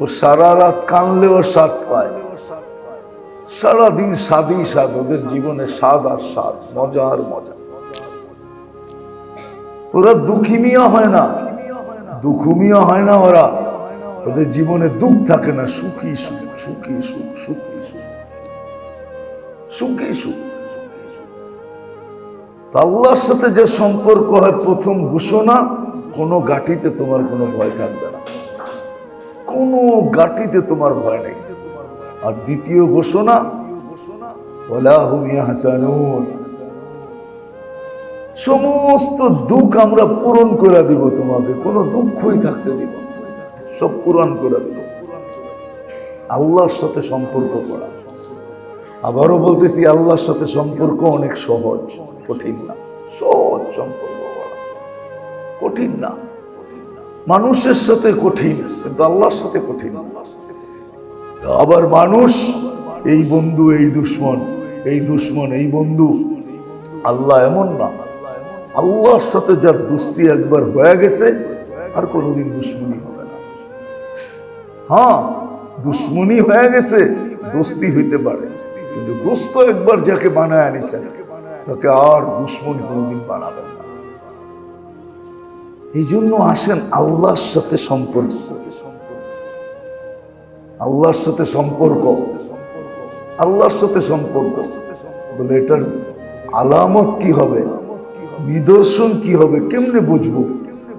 ও সারা রাত কানলেও স্বাদ পায়, সারাদিন স্বাদই স্বাদ, ওদের জীবনে স্বাদ আর স্বাদ, মজা আর মজা। ওরা দুঃখী মিয়া হয় না, দুঃখুমিয়া হয় না, ওদের জীবনে দুঃখ থাকে না, সুখী সুখ, সুখী সুখ, সুখী সুখ, সুখী সুখ। আল্লাহর সাথে যে সম্পর্ক হয়, প্রথম ঘোষণা, কোনো গাঠিতে তোমার কোনো ভয় থাকবে না, কোনো গাঠিতে তোমার ভয় নেই। আর দ্বিতীয় ঘোষণা, ওয়ালা হুম ইয়াহজানুন, সমস্ত দুঃখ আমরা পূরণ করে দিব, তোমাকে কোনো দুঃখই থাকতে দিব, সব পূরণ করে দিব। আল্লাহর সাথে সম্পর্ক করা, আবারও বলতেছি, আল্লাহর সাথে সম্পর্ক অনেক সহজ, কঠিন না। সহজ সম্পর্ক করা কঠিন না, মানুষের সাথে কঠিন, কিন্তু আল্লাহর সাথে কঠিন। আবার মানুষ এই বন্ধু, এই দুশ্মন, এই দুশ্মন, এই বন্ধু, আল্লাহ এমন না। আল্লাহর সাথে যার দোস্তি একবার হয়ে গেছে, আর কোনোদিন দুশ্মনী হবে না। হ্যাঁ, দুশ্মনী হয়ে গেছে, দোস্তি হইতে পারে, কিন্তু দোস্ত একবার যাকে বানায় আনিছেন, তাকে আর দুশ্মন কোনোদিন বানাবেন না। এই জন্য আসেন আল্লাহর সাথে সম্পর্ক, আল্লাহর সাথে সম্পর্ক, আল্লাহর সাথে সম্পর্ক বলে এটার আলামত কি হবে, নিদর্শন কি হবে, কেমনে বুঝবো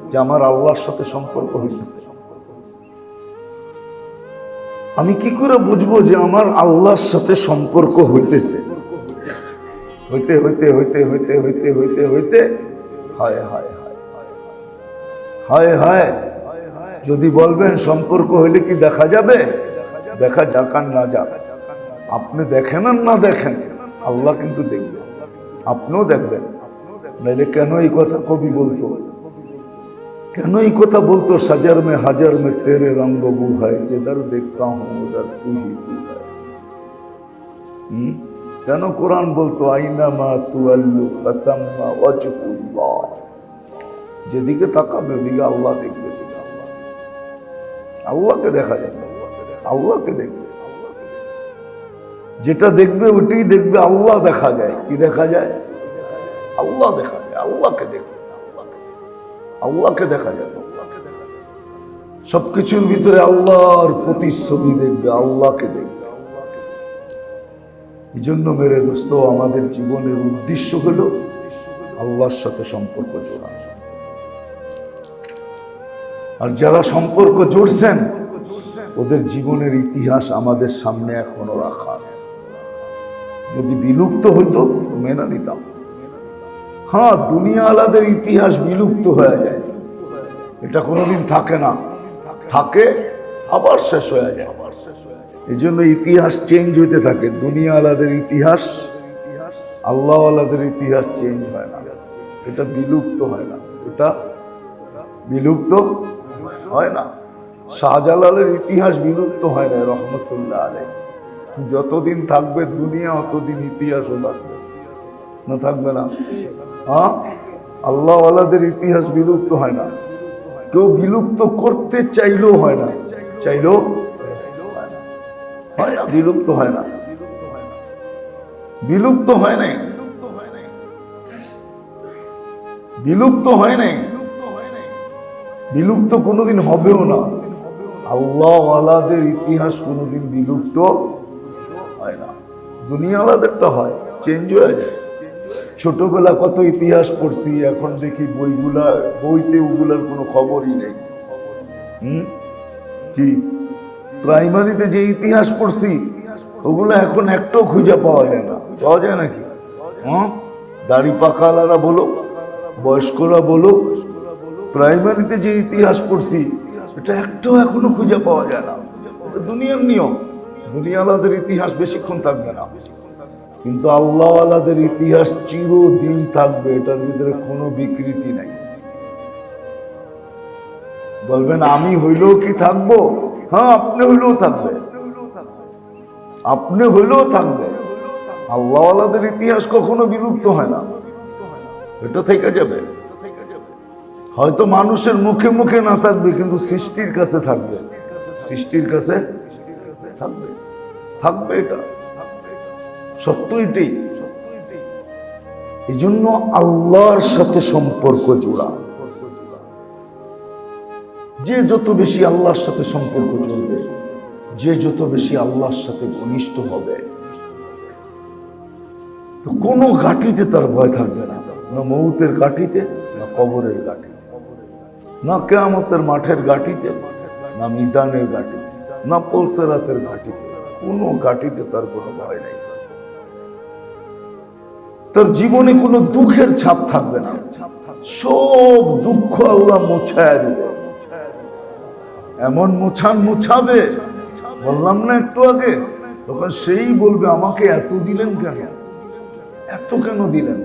যে আমার আল্লাহর সাথে সম্পর্ক হইতেছে? আমি কি করে বুঝবো যে আমার আল্লাহর সাথে সম্পর্ক হইতেছে? হইতে হইতে হইতে হইতে হইতে হইতে হইতে হায় হায় হায় হায়, যদি বলবেন সম্পর্ক হইলে কি দেখা যাবে? দেখা যাক আর না যাক, আপনি দেখেন আর না দেখেন, আল্লাহ কিন্তু দেখবেন, আপনিও দেখবেন। নাইলে কেন এই কথা কবি বলতো, কেন এই কথা বলতো, সাজার মে হাজার মে তেরে রঙ্গ বু হয়, যেদার দেখতা হুঁ উদার তু হি তু হয়। কেন কোরআন বলতো আইনা মা তুআল্লু ফাতাম্মা ওয়াজহুল্লাহ, যেদিকে তাকাবে ওদিকে আল্লাহ দেখবে, আল্লাহকে দেখা যাবে, আল্লাহকে দেখবে, যেটা দেখবে ওটাই দেখবে। আল্লাহ দেখা যায়, কি দেখা যায়? আল্লাহ দেখা যায়, আল্লাহকে দেখবে, আল্লাহকে দেখা যাবে। সবকিছুর ভিতরে আল্লাহর প্রতিচ্ছবি দেখবে, আল্লাহকে দেখবে। এই জন্য মেরে দোস্ত, আমাদের জীবনের উদ্দেশ্য হলো আল্লাহর সাথে সম্পর্ক জোড়া। আর যারা সম্পর্ক জোড়ছেন, ওদের জীবনের ইতিহাস আমাদের সামনে এখনো রাখা আছে। যদি বিলুপ্ত হইতো মেনে নিতাম। হ্যাঁ, দুনিয়া আলাদের ইতিহাস বিলুপ্ত হয়ে যায়, এটা কোনোদিন থাকে না, থাকে আবার শেষ হয়ে যায়। এই জন্য ইতিহাস চেঞ্জ হইতে থাকে। দুনিয়া আলাদের ইতিহাস, আল্লাহ আলাদের ইতিহাস চেঞ্জ হয় না, এটা বিলুপ্ত হয় না, এটা বিলুপ্ত হয় না। শাহজালালের ইতিহাস বিলুপ্ত হয় না, রহমতুল্লাহ আলাইহি। যতদিন থাকবে দুনিয়া, অতদিন ইতিহাসও থাকবে, না থাকবে না? হ্যাঁ, আল্লাহ আলাদের ইতিহাস বিলুপ্ত হয় না, কেউ বিলুপ্ত করতে চাইলেও হয় না, চাইলেও হয় না, বিলুপ্ত হয় না, বিলুপ্ত হয় নাই, বিলুপ্ত হয় নাই, বিলুপ্ত কোনোদিন হবেও না। আল্লাহ আলাদের ইতিহাস কোনোদিন বিলুপ্ত হয় না, দুনিয়া আলাদেরটা হয়, চেঞ্জ হয়ে যায়। ছোটবেলা কত ইতিহাস পড়ছি, এখন দেখি বইগুলা, বইতে ওগুলার কোনো খবরই নেই। জি, প্রাইমারিতে যে ইতিহাস পড়ছি ওগুলো এখন একটাও খুঁজে পাওয়া যায় না, পাওয়া যায় নাকি? দাড়ি পাকালারা বলো, বয়স্করা বলো, প্রাইমারিতে যে ইতিহাস পড়ছি এটা একটাও এখনো খুঁজে পাওয়া যায় না। এটা দুনিয়ার নিয়ম, দুনিয়া আলাদের ইতিহাস বেশিক্ষণ থাকবে না, কিন্তু আল্লাহ আলাদের ইতিহাস চিরদিন থাকবে, এটার ভিতরে কোনো বিকৃতি নাই। বলবেন আমি হইলেও কি থাকবো? হ্যাঁ, আপনি হইলেও থাকবে, আপনি হইলেও থাকবে। আল্লাহ আলাদের ইতিহাস কখনো বিলুপ্ত হয় না, এটা থেকে যাবে। হয়তো মানুষের মুখে মুখে না থাকবে, কিন্তু সৃষ্টির কাছে থাকবে। সৃষ্টির কাছে থাকবে, থাকবে, এটা সত্য, এটাই। এই জন্য আল্লাহর সাথে সম্পর্ক জোড়া। যে যত বেশি আল্লাহর সাথে সম্পর্ক জড়বে, যে যত বেশি আল্লাহর সাথে ঘনিষ্ঠ হবে, তো কোনো ঘাটিতে তার ভয় থাকবে না, না মৌতের ঘাটিতে, না কবরের ঘাটিতে, না কিয়ামতের মাঠের ঘাটিতে, না মিজানের ঘাটিতে, না পুলসিরাতের ঘাটিতে। কোনো ঘাটিতে তার কোনো ভয় নেই। তার জীবনে কোনো দুঃখের ছাপ থাকবে না, সব দুঃখ আল্লাহ মুছায়া দিবে। এমন মুছাবে, বললাম না একটু আগে, তখন সেই বলবে আমাকে এত দিলেন কেন, এত কেন দিলেন,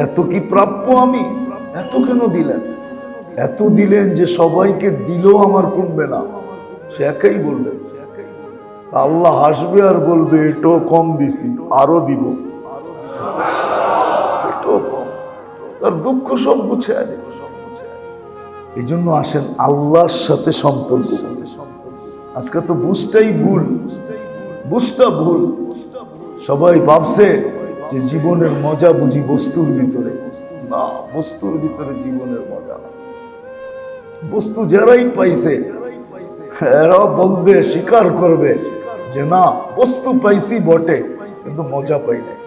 এত কি প্রাপ্য আমি, এত কেন দিলেন, এত দিলেন যে সবাইকে দিলেও আমার কমবে না। সে একাই বলবে, আল্লাহ হাসবে আর বলবে এটাও কম দিছি, আরো দিব, এটাও কম। তার দুঃখ সব গুছিয়ে দেবে। এই জন্য আসেন আল্লাহর সাথে সম্পর্ক। আজকে তো বুঝটাই ভুল, বুঝটা ভুল। সবাই ভাবছে যে জীবনের মজা বুঝি বস্তুর ভিতরে, না, বস্তুর ভিতরে জীবনের মজা। বস্তু যারাই পাইছে এরা বলবে, স্বীকার করবে যে না, বস্তু পাইছি বটে কিন্তু মজা পাই নাই।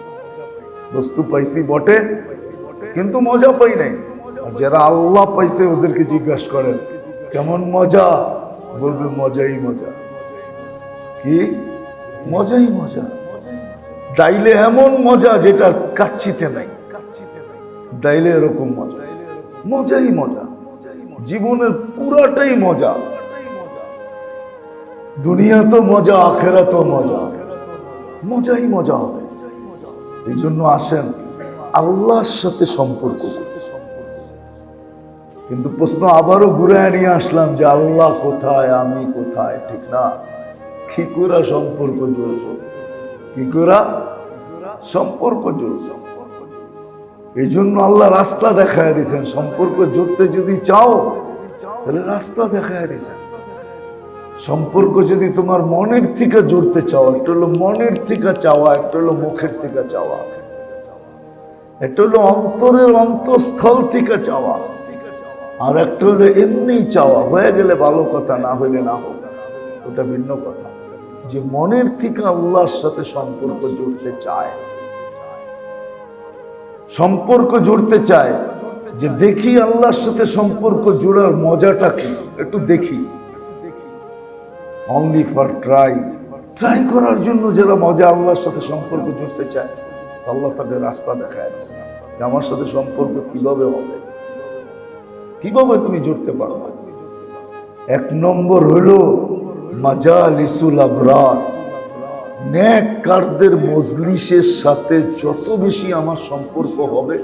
বস্তু পাইছি বটে কিন্তু মজা পাই নাই। আর যারা আল্লাহ পাইছে ওদেরকে জিজ্ঞাসা করেন কেমন মজা, বলবে মজাই মজা। কি মজাই মজা। ডাইলে এমন মজা যেটা কাচ্ছিতে নাই, ডাইলে এরকম মজা, মজাই মজা। জীবনের পুরাটাই মজা। দুনিয়া তো মজা, আখেরাত তো মজা, মজাই মজা হবে। এই জন্য আসেন আল্লাহর সাথে সম্পর্ক। কিন্তু প্রশ্ন আবারও ঘুরে নিয়ে আসলাম যে আল্লাহ কোথায়, আমি কোথায়, ঠিক না? কি করে সম্পর্ক জড়ব, কি করে সম্পর্ক জড়ব? এই জন্য আল্লাহ রাস্তা দেখায় দিয়েছেন। সম্পর্ক জড়তে যদি চাও তাহলে রাস্তা দেখায় দিয়েছেন। সম্পর্ক যদি তোমার মনের থেকে জড়তে চাও, একটা হলো মনের থেকে চাওয়া, একটা হলো মুখের থেকে চাওয়া, একটা হলো অন্তরের অন্তঃস্থল থেকে চাওয়া, আর একটা হলো এমনি চাওয়া। হয়ে গেলে ভালো কথা, না হইলে না হোক, ওটা ভিন্ন কথা। যে মনের থেকে আল্লাহর সাথে সম্পর্ক জুড়তে চায়, সম্পর্ক জুড়তে চায়, যে দেখি আল্লাহর সাথে সম্পর্ক জোড়ার মজাটা কি, একটু দেখি। অনলি ফর ট্রাই করার জন্য যারা মজা আল্লাহর সাথে সম্পর্ক জুড়তে চায়, আল্লাহ তাকে রাস্তা দেখায় দিয়েছে যে আমার সাথে সম্পর্ক কিভাবে হবে, কিভাবে তুমি জুড়তে পারো। এক নম্বর হলো মাজালিসুল আবরার। নেককারদের মজলিসের সাথে যত বেশি আমার সম্পর্ক হবে,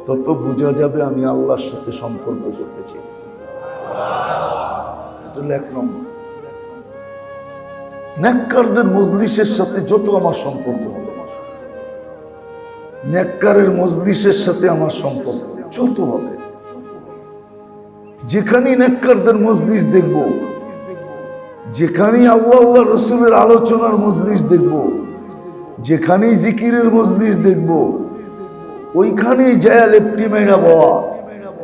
তত বোঝা যাবে আমি আল্লাহর সাথে সম্পর্ক করতে চাইতেছি। এটা হলো এক নম্বর। নেককারদের মজলিসের সাথে যত আমার সম্পর্ক হবে, নেককারের মজলিসের সাথে আমার সম্পর্ক যত হবে, যেখানেই নেককারদের মজলিস দেখব, যেখানেই আল্লাহ আল্লাহ রসুলের আলোচনার মজলিস দেখব, যেখানেই জিকিরের মজলিস দেখব, ওইখানেই জায়া লেপটি মেরা বাবা,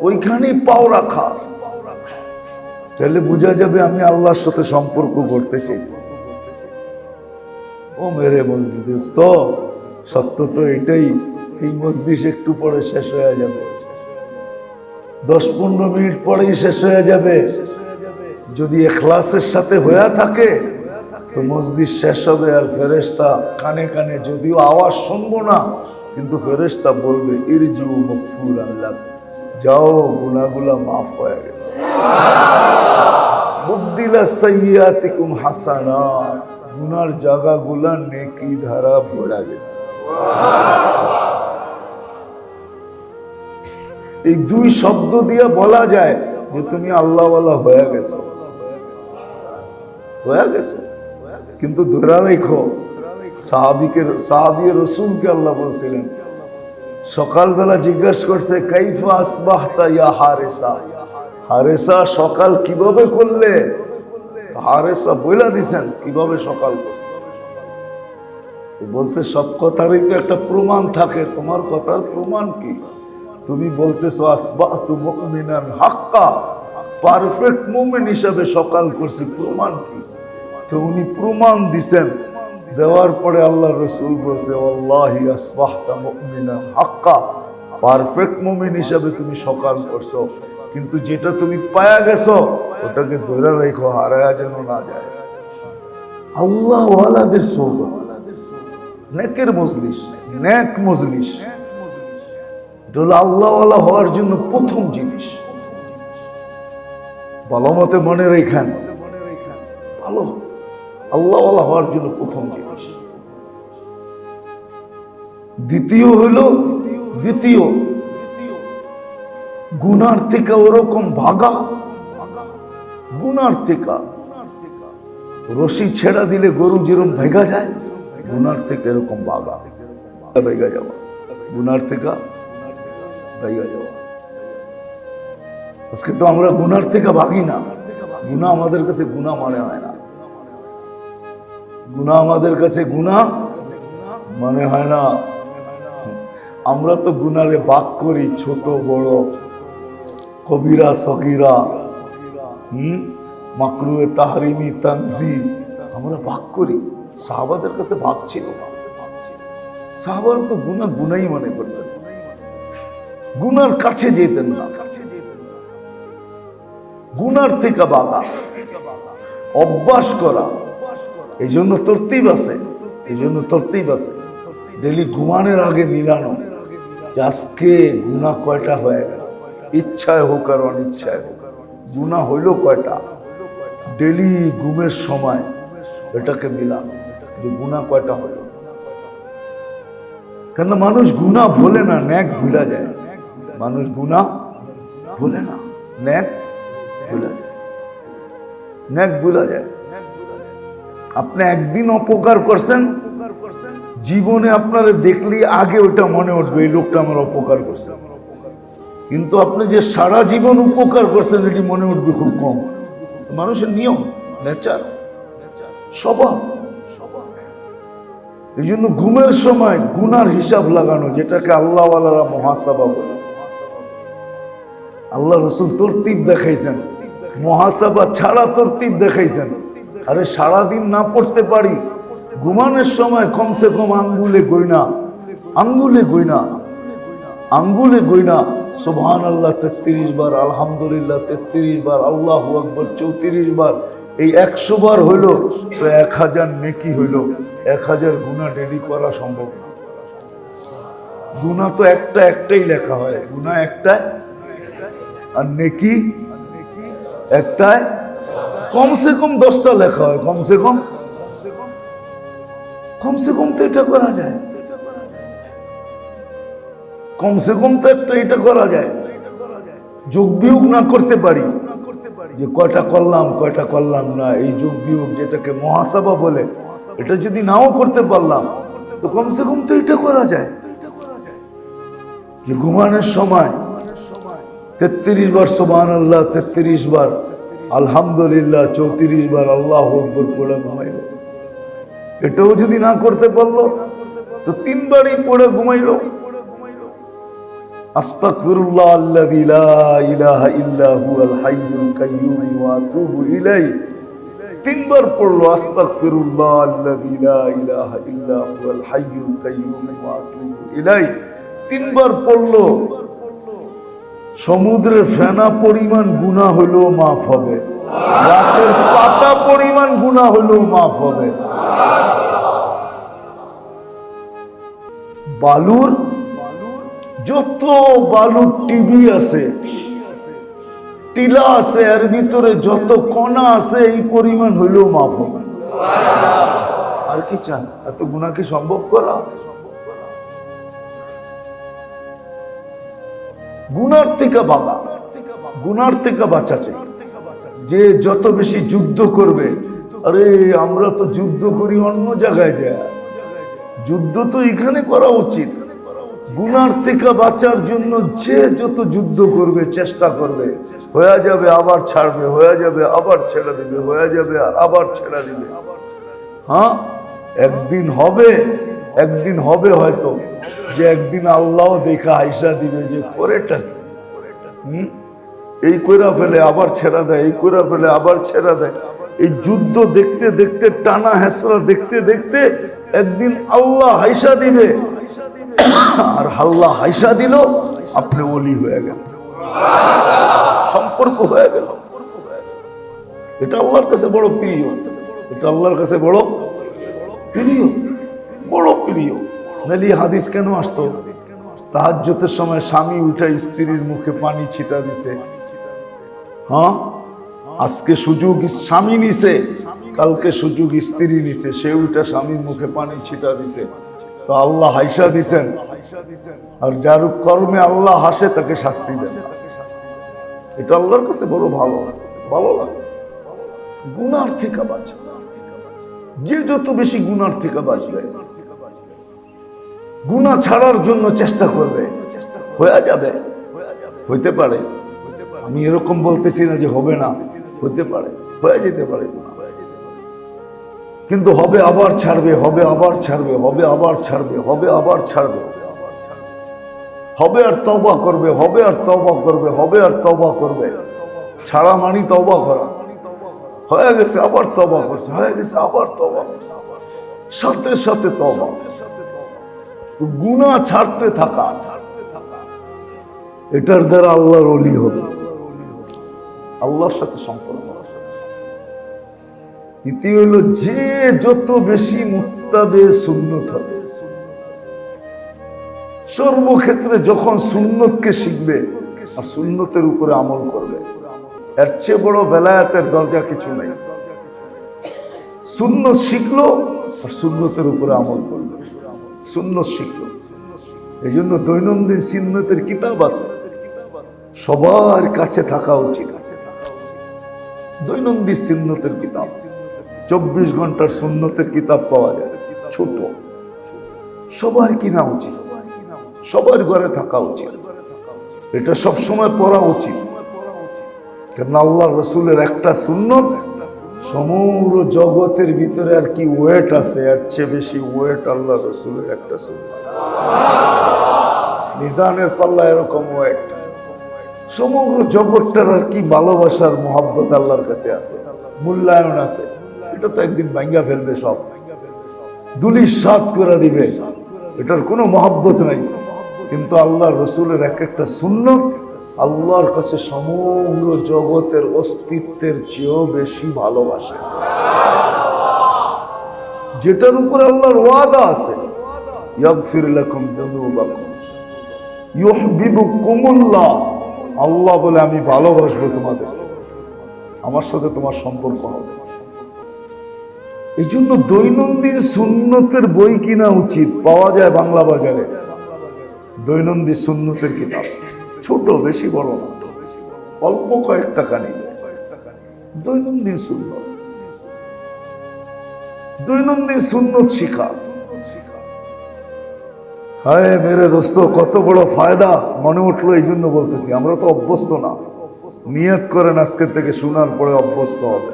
ওইখানেই পাও রাখা, তাহলে বোঝা যাবে আমি আল্লাহর সাথে সম্পর্ক করতে চাইতেছি। ও মেরে মজলিস, তো সত্য তো এটাই, এই মজলিস একটু পরে শেষ হয়ে যাবে, 10-15 মিনিট পরেই শেষ হয়ে যাবে। যদি ইখলাসের সাথে হয়ে থাকে তো মজলিস শেষ হবে, আর ফেরেশতা কানে কানে, যদিও আওয়াজ শুনবো না, কিন্তু ফেরেশতা বলবে ইরজিউ মাগফুরান লাক, যাও গুনাহগুলো মাফ হয়ে গেছে। বুদ্দিলা সাইয়্যাতিকুম হাসানাত, গুনার জায়গাগুলো নেকি ধারা ভরা গেছে। এই দুই শব্দ দিয়ে বলা যায় যে তুমি আল্লাহওয়ালা হয়ে গেছো, হয়ে গেছো। কিন্তু ধরে রেখো, সাহাবী রাসূলকে আল্লাহ বলছিলেন, সকালবেলা জিজ্ঞাসা করছে কাইফা আসবাহতা ইয়া হারেসা, হারেসা সকাল কিভাবে করলে? আরে সব বইলা দিছেন কিভাবে সকাল করছে। তো বলছে সব কথারই তো একটা প্রমাণ থাকে, তোমার কথার প্রমাণ কি? তুমি বলতেছো আসবাহতু মুমিনান হাক্কা, পারফেক্ট মুমিন হিসাবে সকাল করছি, প্রমাণ কি? তো উনি প্রমাণ দিছেন, দেওয়ার পরে আল্লাহ রসুল বলছে আল্লাহি আসবাহতা মুমিনান হাক্কা, পারফেক্ট মুমিন হিসাবে তুমি সকাল করছো, কিন্তু যেটা তুমি পায়া গেছো ওটাকে ধরে রেখো, হারায়া যেন না যায়। আল্লাহ ওয়ালাদের সোহবত, নেকের মজলিস, নেক মজলিস, এটা হলো আল্লাহ ওয়ালা হওয়ার জন্য প্রথম জিনিস। ভালো মতে মনে রেখেন, ভালো আল্লাহ ওয়ালা হওয়ার জন্য প্রথম জিনিস। দ্বিতীয় গুনার থেকে ওরকম ভাগা, গুনার থেকে রশি ছেড়া দিলে গরু যেরকম ভেগা যায়, গুনার থেকে এরকম ভাগা, ভেগা যাওয়া, গুনার থেকে ভেগা যাওয়া। আজকে তো আমরা গুনার থেকে ভাগি না, গুনাহ আমাদের কাছে গুনাহ মনে হয় না, গুনাহ আমাদের কাছে গুনাহ মনে হয় না। আমরা তো গুনারে ভাগ করি, ছোট বড়, কবিরা সগীরা, মাকরুহে তাহরিমি তানজি, আমরা ভাগ করি। সাহাবাদের কাছে ভাগ ছিল না, সাহাবারা তো গুনাহ গুনাই মনে করতেন, গুনার কাছে যেতেন না। গুনার থেকে বাধা, অভ্যাস করা, এই জন্য তরতিব আছে, এই জন্য তরতিব আছে। ডেলি ঘুমানোর আগে মিলানো যে আজকে গুনাহ কয়টা হয়ে গেল, ইচ্ছায় হোক আর অনিচ্ছায় হোক, গুনাহ হইল কয়টা। ডেলি ঘুমের সময় এটাকে মিলানো যে গুনাহ কয়টা হইল। কেন মানুষ গুনাহ ভোলে না, নেক ভুলা যায়। মানুষ গুনাহ ভুলে না, নেক ভুলা যায়, নেক ভুলা যায়। আপনি একদিন অপকার করছেন, জীবনে আপনারা দেখলে আগে ওটা মনে উঠবে এই লোকটা আমার অপকার করছে, কিন্তু আপনি যে সারা জীবন উপকার করছেন এটি মনে উঠবে খুব কম। মানুষের নিয়ম, নেচার, স্বভাব। এই জন্য ঘুমের সময় গুনার হিসাব লাগানো, যেটাকে আল্লাহ ওয়ালারা মুহাসাবা বলে। আল্লাহ রসুল তরতিব দেখাইছেন, মুহাসাবা ছাড়া তরতিব দেখাইছেন। আরে সারাদিন না পড়তে পারি, ঘুমানোর সময় কমসে কম আঙ্গুলে গইনা, আঙ্গুলে গইনা, আঙ্গুলে গইনা সুবহানাল্লাহ 33 বার, আলহামদুলিল্লাহ 33 বার, আল্লাহু আকবার 34 বার, এই 100 বার হইল তো 1000 নেকি হইল। 1000 গুনাহ ডেলি করা সম্ভব না। গুনাহ তো একটাই লেখা হয়, গুনাহ একটাই, আর নেকি একটাই। কমসে কম 10টা লেখা হয়, কমসে কম তো এটা করা যায়, কমসে কম তো একটা এটা করা যায়। যোগ বিয়োগ না করতে পারি যে কয়টা করলাম না, এই যোগ বিয়োগ যেটাকে মুহাসাবা বলে, এটা যদি নাও করতে পারলাম তো কমসে কম তো এটা করা যায় যে ঘুমানোর সময় 33 বার সুবহানাল্লাহ, 33 বার আলহামদুলিল্লাহ, 34 বার আল্লাহু আকবার পড়ে ঘুমাইল। এটাও যদি না করতে পারলো তো 3 বারই পড়ে ঘুমাইল। আস্তাগফিরুল্লাহ আল্লাযী লা ইলাহা ইল্লা হুয়াল হাইয়ুল কাইয়্যুম ওয়া আতুবু ইলাইহি, 3 বার পড়লো আস্তাগফিরুল্লাহ আল্লাযী লা ইলাহা ইল্লা হুয়াল হাইয়ুল কাইয়্যুম ওয়া আতুবু ইলাইহি, 3 বার পড়লো। সমুদ্রের ফেনা পরিমাণ গুনাহ হলেও মাফ হবে, গাছের পাতা পরিমাণ গুনাহ হলেও মাফ হবে। বালুর যত বালুর টিভি আছে, টিলা আছে, এর ভিতরে যত কণা আছে এই পরিমাণ হইলেও মাফ হবে। আর কি চান? এত গুনাহ কি সম্ভব করা? গুনার থেকে বাবা, গুনার থেকে বাঁচা চাই। যে যত বেশি যুদ্ধ করবে, আরে আমরা তো যুদ্ধ করি অন্য জায়গায় যায়, যুদ্ধ তো এখানে করা উচিত। গুনার থেকে বাঁচার জন্য যে যত যুদ্ধ করবে, চেষ্টা করবে, হয়ে যাবে আবার ছাড়বে, হয়ে যাবে আবার ছেড়ে দিবে, হয়ে যাবে আর আবার ছেড়ে দিবে। হ্যাঁ, একদিন হবে হয়তো যে একদিন আল্লাহ দেখা আইসা দিবে যে করেটা কি। এই কইরা ফেলে আবার ছেড়া দেয়, এই কইরা ফেলে আবার ছেড়া দেয়। এই যুদ্ধ দেখতে দেখতে, টানা হেসরা দেখতে দেখতে একদিন আল্লাহ হাইসা দিবে, আর আল্লাহ হাইসা দিল, আপনি ওলি হয়ে গেল, সম্পর্ক হয়ে গেল। এটা আল্লাহর কাছে বড় প্রিয়, এটা আল্লাহর কাছে বড় প্রিয়, বড় প্রিয়। নাহলে হাদিস কেন আসতো? তাহাজ্জুদের সময় স্বামী উঠে স্ত্রীর মুখে পানি ছিটা দিছে। হ্যাঁ, আজকে সুযোগ স্বামী নিছে, কালকে সুযোগ স্ত্রী নিছে, সে উঠে স্বামীর মুখে পানি ছিটা দিছে, তো আল্লাহ হাইসা দিছেন। আর যার কর্মে আল্লাহ হাসে তাকে শাস্তি দেন। এটা আল্লাহর কাছে বড় ভালো লাগে। গুনার থেকে বাঁচা, যে যত বেশি গুনার থেকে বাঁচবে, গুনাহ ছাড়ার জন্য চেষ্টা করবে, হয়ে যাবে, হইতে পারে। আমি এরকম বলতেছি না যে হবে না, হতে পারে, হয়ে যেতে পারে, কিন্তু হবে আবার ছাড়বে, হবে আবার ছাড়বে, হবে আবার ছাড়বে, হবে আবার ছাড়বে, হবে আর তওবা করবে, হবে আর তওবা করবে, হবে আর তওবা করবে। ছাড়া মানি তওবা করা। হয়ে গেছে আবার তওবা করছে, হয়ে গেছে আবার তওবা করছে, সাথে সাথে তওবা। গুনাহ ছাড়তে থাকা, এটার দ্বারা আল্লাহর ওলি হবে, আল্লাহর সাথে সম্পর্ক। দ্বিতীয় হলো, যে যত বেশি মুত্তাবে সুন্নত হবে, সর্বক্ষেত্রে যখন সুন্নতকে শিখবে আর সুন্নতের উপরে আমল করবে, এর চেয়ে বড় বেলায়েতের দরজা কিছু নাই। সুন্নত শিখলো আর সুন্নতের উপরে আমল করলো, সুন্নত শিখলো। এই জন্য দৈনন্দিন সুন্নতের কিতাব আছে, সবার কাছে থাকা উচিত। দৈনন্দিন সুন্নতের কিতাব, 24 ঘন্টার সুন্নতের কিতাব পাওয়া যায়, ছোট, সবার কিনা উচিত, সবার ঘরে থাকা উচিত। এটা সব সময় পড়া উচিত, কারণ আল্লাহ রসুলের একটা সুন্নত সমগ্র জগতের ভিতরে আর কি ওয়েট আছে, এর চেয়ে বেশি ওয়েট আল্লাহ রসুলের একটা সুন্নত। মিজানের পাল্লা এরকম ওয়েট, সমগ্র জগৎটার আর কি ভালোবাসার মহব্বত আল্লাহর কাছে আছে, মূল্যায়ন আছে। এটা তো একদিন ভাঙ্গা ফেলবে, সব ধূলিসাৎ করে দিবে, এটার কোনো মহব্বত নাই। কিন্তু আল্লাহর রসুলের এক একটা সুন্নত আল্লাহর কাছে সমগ্র জগতের অস্তিত্বের চেয়েও বেশি ভালোবাসে, যেটার উপর আল্লাহর ওয়াদা আছে, ইয়াগফির লাকুম যুনুবাকুম ইউহিব্বুকুমুল্লাহ। আল্লাহ বলে, আমি ভালোবাসবো তোমাদের, আমার সাথে তোমার সম্পর্ক হবে। এই জন্য দৈনন্দিন সুন্নতের বই কিনা উচিত, পাওয়া যায় বাংলা বাজারে, দৈনন্দিন সুন্নতের কিতাব, ছোট, বেশি বড় না, অল্প কয়েক টাকা নিবে। দৈনন্দিন সুন্নত, দৈনন্দিন সুন্নত শিখা। হায় মেরে দোস্ত, কত বড় ফায়দা মনে উঠলো, এই জন্য বলতেছি। আমরা তো অভ্যস্ত না, নিয়ত করেন আজকের থেকে শোনার পরে অভ্যস্ত হবে।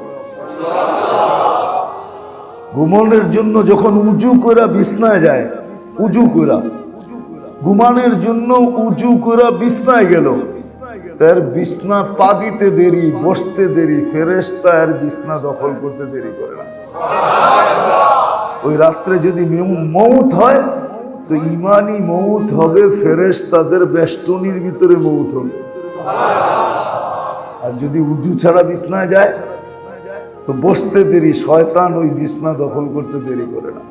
ঘুমানোর জন্য যখন উজু কইরা বিছনায় যায়, উজু কইরা ঘুমানোর জন্য উজু কইরা বিছনায় গেল, তার বিছনা পা দিতে দেরি, বসতে দেরি, ফেরেশতা এর বিছনা দখল করতে দেরি করে না। ওই রাত্রে যদি মউত হয় তো ইমানি মউত হবে, ফেরেশতাদের বেষ্টনীর ভিতরে মউত হবে। আর যদি উজু ছাড়া বিছনায় যায় তো বসতে দেরি, শয়তান ওই বিছনা দখল করতে দেরি করে না।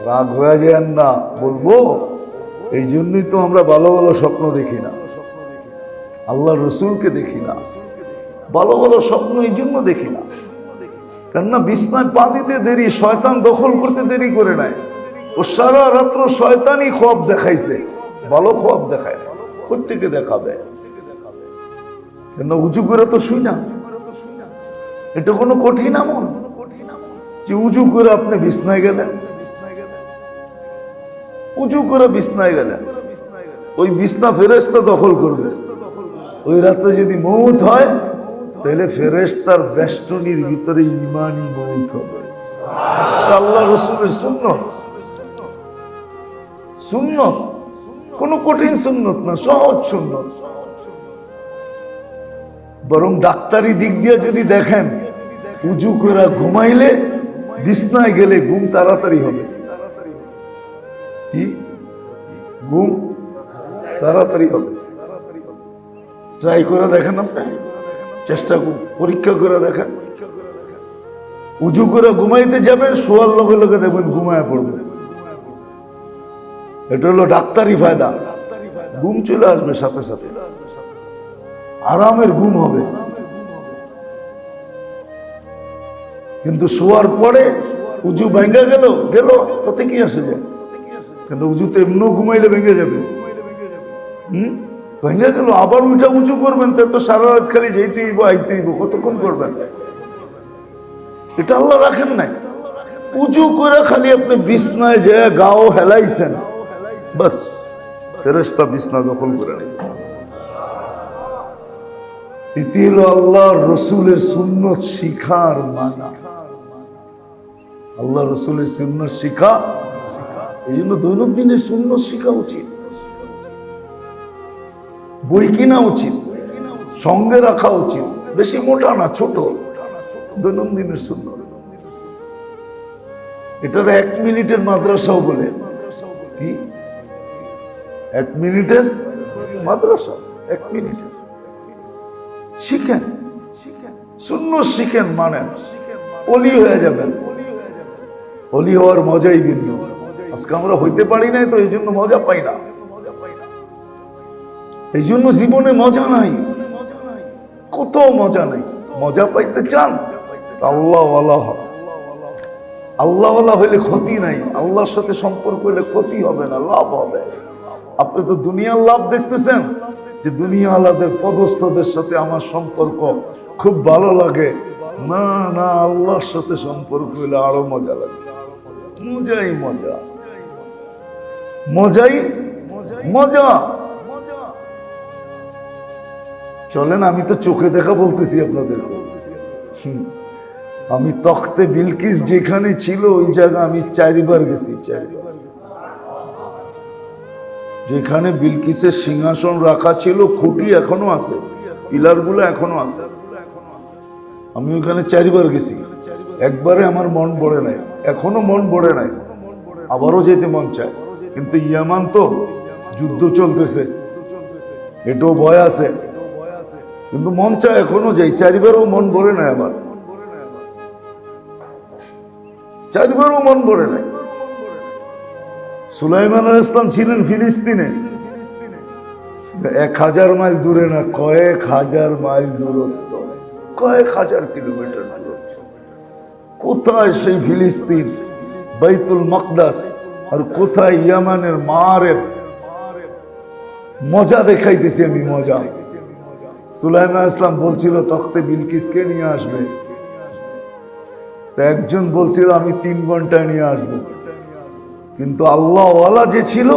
রাগ হয়ে যায় না, বলবো এই জন্যই তো আমরা ভালো ভালো স্বপ্ন দেখি না, আল্লাহ রসুলকে দেখি না, ভালো ভালো স্বপ্ন এই জন্য দেখি না, কেননা বিছনায় পা দিতে দেরি, শয়তান দখল করতে দেরি করে নাই। ও সারা রাত্র শয়তানি খোয়াব দেখাইছে, ভালো খোয়াব দেখায় না, প্রত্যেকে দেখাবে। কেননা উঁচু করে তো শুই না, এটা কোনো কঠিন আমল যে উঁচু করে আপনি বিছনায় গেলেন, উঁচু করে বিছনায় গেলেন, ওই বিছনা ফেরেশতা দখল করবে, ওই রাতে যদি মৌত হয় তাহলে ফেরেশতার বেষ্টনীর ভিতরে ইমানই মৌত হবে। আল্লাহ রসুলের সুন্নত, সুন্নত কোনো কঠিন সুন্নত না, সহজ সুন্নত। বরং ডাক্তারি দিক দিয়ে যদি দেখেন, উজু করে ঘুমাইলে বিছনায় গেলে ঘুম তাড়াতাড়ি হবে। কি ঘুম তাড়াতাড়ি হবে? ট্রাই করে দেখেন, আপনি চেষ্টা করুন, পরীক্ষা করে দেখেন। উজু করে ঘুমাইতে যাবেন, শোয়ার লগে লগে দেখবেন ঘুমায় পড়বে। এটা হলো ডাক্তারি ফায়দা। ঘুম চলে আসবে সাথে সাথে, আরামের ঘুম হবে। কিন্তু শোয়ার পরে উজু ভেঙে গেল গেল তাতে কি আসে যায়? কিন্তু উজু তো এমনিও ঘুমাইলে ভেঙে যাবে। ভেঙে গেল, আবার উঠা উঁচু করবেন, তার তো সারা রাত খালি যেতেই আইতেই, কতক্ষণ করবেন? এটা আল্লাহ রাখেন নাই। উঁচু করে খালি আপনি বিছনায় যে গাও হেলাইছেন, বাস ফেরেশতা বিছনা দখল করে নিয়েছে। তৃতীয় হলো আল্লাহর রসুলের সুন্নত শিখার মানা। আল্লাহ রসুলের সুন্নত শিখা, এই জন্য দৈনন্দিনের সুন্নত শিখা উচিত, বই কিনা উচিত, সঙ্গে রাখা উচিত। বেশি মোটা না, ছোট দৈনন্দিনের সুন্নত। এটার 1 মিনিটের মাদ্রাসাও বলে। কি 1 মিনিটের মাদ্রাসা? 1 মিনিটের শিখেন, সুন্নত শিখেন, মানেন, ওলি হয়ে যাবেন। ওলি হওয়ার মজাই ভিন্ন। আজকে আমরা হইতে পারি নাই তো এই জন্য মজা পাই না, এই জন্য জীবনে মজা নাই, কত মজা নাই। মজা পাইতে চান আল্লাহওয়ালা হন। আল্লাহওয়ালা হইলে ক্ষতি নাই, আল্লাহর সাথে সম্পর্ক হইলে ক্ষতি হবে না, লাভ হবে। আপনি তো দুনিয়ার লাভ দেখতেছেন, যে দুনিয়াওয়ালাদের পদস্থদের সাথে আমার সম্পর্ক খুব ভালো লাগে। না না, আল্লাহর সাথে সম্পর্ক হইলে আরো মজা লাগে। মজাই মজা, মজাই মজা। চলেন, আমি তো চোখে দেখা বলতেছি আপনাদের। আমি তখতে বিলকিস যেখানে ছিল ওই জায়গা আমি 4 বার গেছি। 4 বার যেখানে বিলকিসের সিংহাসন রাখা ছিল, খুঁটি এখনো আছে, পিলার গুলো এখনো আছে। আমি ওইখানে 4 বার গেছি। একবারে আমার মন ভরে নাই, এখনো মন ভরে নাই, আবারও যেতে মন চায়। কিন্তু ইয়ামান তো যুদ্ধ চলতেছে, এটাও ভয় আছে, কিন্তু মন চায় এখনো যাই। 4 বারও মন ভরে নাই, আবার 4 বারও মন ভরে নাই। সুলাইমান আলাইহিস সালাম ছিলেন ফিলিস্তিনে, 1000 মাইল দূরে না, কয়েক হাজার মাইল দূরত্ব, কয়েক হাজার কিলোমিটার দূরত্ব। কোথায় সেই ফিলিস্তিন, বাইতুল মাকদাস, আর কোথায় ইয়ামানের মারেব। মজা দেখাইতেছি আমি, মজা। সুলাইমান আলাইহিস সালাম বলছিল তখতে বিলকিসকে নিয়ে আসবে, তা একজন বলছিল আমি 3 ঘন্টায় নিয়ে আসবো। কিন্তু আল্লাহওয়ালা যে ছিল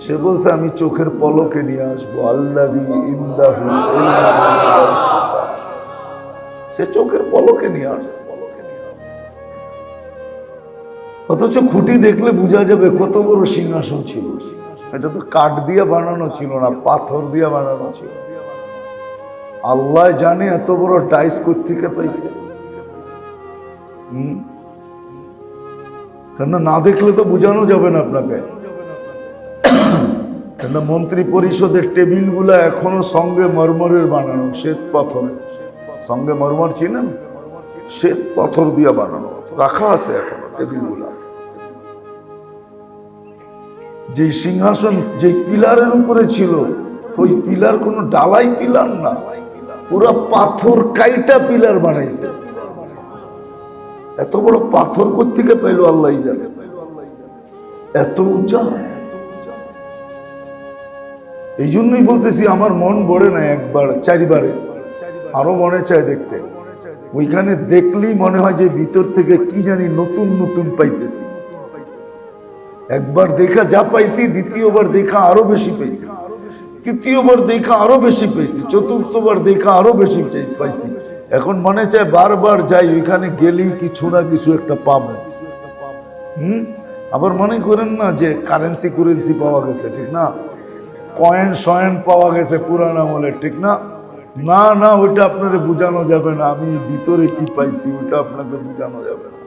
সে বলছে আমি চোখের পলকে নিয়ে আসবো। আল্লাযী ইনদাহু ইলমুল, সে চোখের পলকে নিয়ে আসছে। অথচ খুঁটি দেখলে বোঝা যাবে কত বড় সিংহাসন ছিল। এটা তো কাঠ দিয়ে বানানো ছিল না, পাথর দিয়ে বানানো ছিল। আল্লাহ জানে এত বড় টাইস কোত্থেকে পাইছে। কেন না দেখলে তো বোঝানো যাবে না আপনাকে। কেন মন্ত্রী পরিষদের টেবিল গুলা এখনো সঙ্গে মরমরের বানানো, শ্বেত পাথরের। সঙ্গে মরমর চিনেন? শ্বেত পাথর দিয়ে বানানো, রাখা আছে এখনো টেবিল গুলা। যে সিংহাসন যে পিলারের উপরে ছিল, ওই পিলার কোনো ডালাই পিলার না, পুরা পাথর কাইটা পিলার বানাইছে। এত বড় পাথর কোত্থেকে পাইলো আল্লাহ জানে, এত উঁচা। এই জন্যই বলতেছি আমার মন ভরে না একবার, 4 বারে, আরো মনে চায় দেখতে। ওইখানে দেখলেই মনে হয় যে ভিতর থেকে কি জানি নতুন নতুন পাইতেছি। একবার দেখা যা পাইছি, দ্বিতীয়বার দেখা আরো বেশি পাইছি, তৃতীয়বার দেখা আরো বেশি পাইছি, চতুর্থবার দেখা আরো বেশি পাইছি। এখন মনে চায় বারবার যাই, ওইখানে গেলেই কিছু না কিছু একটা পাবো। আবার মনে করেন না যে কারেন্সি পাওয়া গেছে, ঠিক না? কয়েন সয়েন পাওয়া গেছে পুরান আমলে, ঠিক না? না না, ওইটা আপনার বোঝানো যাবে না। আমি ভিতরে কি পাইছি ওইটা আপনাকে বোঝানো যাবে না।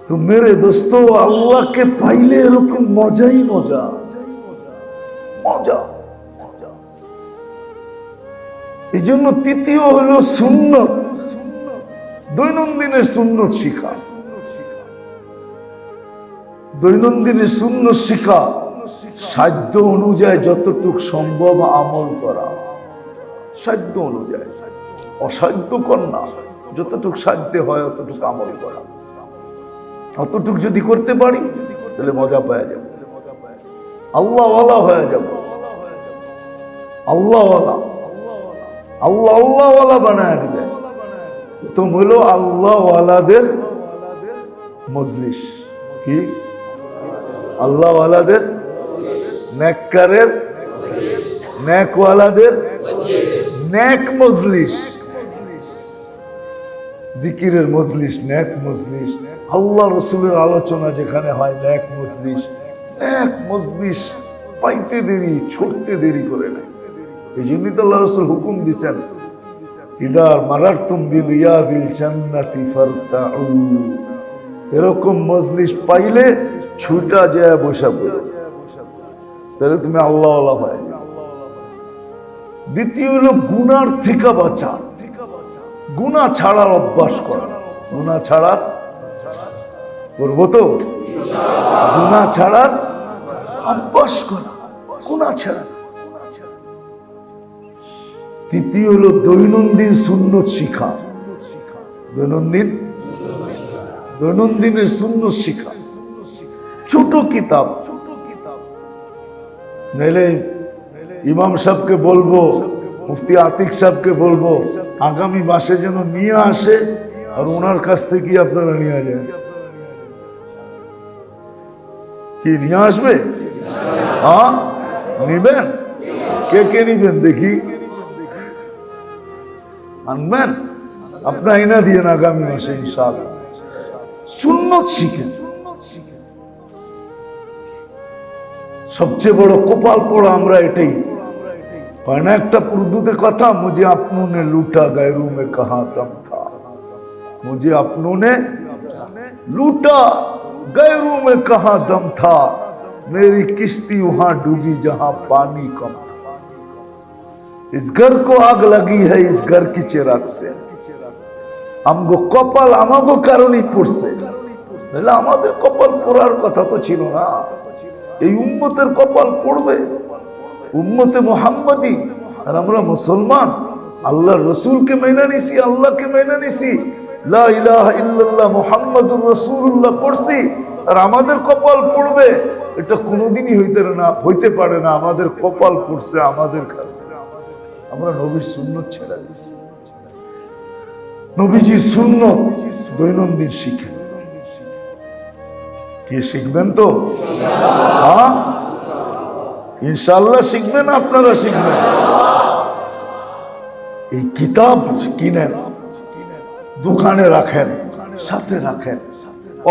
তো মেরে দোস্ত, আল্লাহকে পাইলে এরকম মজাই মজা, মজা। এই জন্য তৃতীয় হলো সুন্নত, দৈনন্দিনের সুন্নত শিখা। দৈনন্দিনের সুন্নত শিখা, সাধ্য অনুযায়ী যতটুক সম্ভব আমল করা, সাধ্য অনুযায়ী, অসাধ্যকর না, যতটুক সাধ্য হয় অতটুকু আমল করা। অতটুক যদি করতে পারি তাহলে মজা পাওয়া যাবে, আল্লাহওয়ালা হয়ে যাব, আল্লাহওয়ালা, আল্লাহ আল্লাহওয়ালা বানায় দিবে। প্রথম হলো আল্লাহওয়ালাদের মজলিস। কি? আল্লাহওয়ালাদের, নেককারের, নেকওয়ালাদের নেক মজলিস, জিকিরের মজলিস, নেক মজলিস, আল্লাহ রসুলের আলোচনা যেখানে হয়, নেক মজলিস। নেক মজলিস পাইতে দেরি, ছুটতে দেরি করে নাই। এই জন্যই তো আল্লাহ রসুল হুকুম দিচ্ছেন, ইদা মারারতুম বিরিয়াদিল জান্নাতি ফারতাউ, এরকম মজলিস পাইলে ছুটা যায় বসা পড়ো, তাহলে তুমি আল্লাহওয়ালা হয়। দ্বিতীয় হলো গুনার থেকে বাঁচা, গুনাহ ছাড়ার অভ্যাস করা। গুনাহ ছাড়ার, করবো তো, গুনাহ ছাড়ার অভ্যাস করা, গুনাহ ছাড়া। তৃতীয় হলো দৈনন্দিন সুন্নত শিখা, দৈনন্দিনের সুন্নত শিখা। ছোট কিতাব, নাইলে ইমাম সাহেবকে বলবো, মুফতি আতিক সাহেবকে বলবো আগামী মাসে যেন নিয়ে আসে, আর ওনার কাছ থেকে আপনারা নিয়ে যান। কি নিয়ে আসবে? হ্যাঁ, নিবেন? কে কে নিবেন দেখি? আনবেন? আপনার আইনা দিয়ে আগামী মাসে ইনশাআল্লাহ। সুন্নত শিখেন। সবচেয়ে বড় কপাল পড়া আমরা এটাই পায় না। একটা উর্দুতে কথা, মুঝে আপনों ने लूटा गैरों में कहां दम था, मुझे अपनों ने लूटा गैरों में कहां दम था, मेरी किश्ती वहां डूबी जहां पानी कम था, इस घर को आग लगी है इस घर की चिराग से। আমগো কপাল আমাগো কারণেই পড়ছে, তাহলে আমাদের কপাল পড়ার কথা তো ছিল না। এই উম্মতের কপাল পড়বে, উম্মতে মুহাম্মাদি। আর আমরা মুসলমান, আল্লাহর রাসূলকে মেনে নিছি, আল্লাহকে মেনে নিছি, লা ইলাহা ইল্লাল্লাহ মুহাম্মাদুর রাসূলুল্লাহ পড়ছি, আর আমাদের কপাল পড়বে এটা কোনোদিনই হইতে পারে না। আমাদের কপাল পড়ছে আমাদের কাছে, আমরা নবীর সুন্নত ছেড়ে দিছি। নবীজির সুন্নত দৈনন্দিন শিখেন। কি শিখবেন তো? হ্যাঁ, ইনশাআল্লাহ শিখবেন, আপনারা শিখবেন। এই কিতাব কিনেন, দোকানে রাখেন, সাথে রাখেন,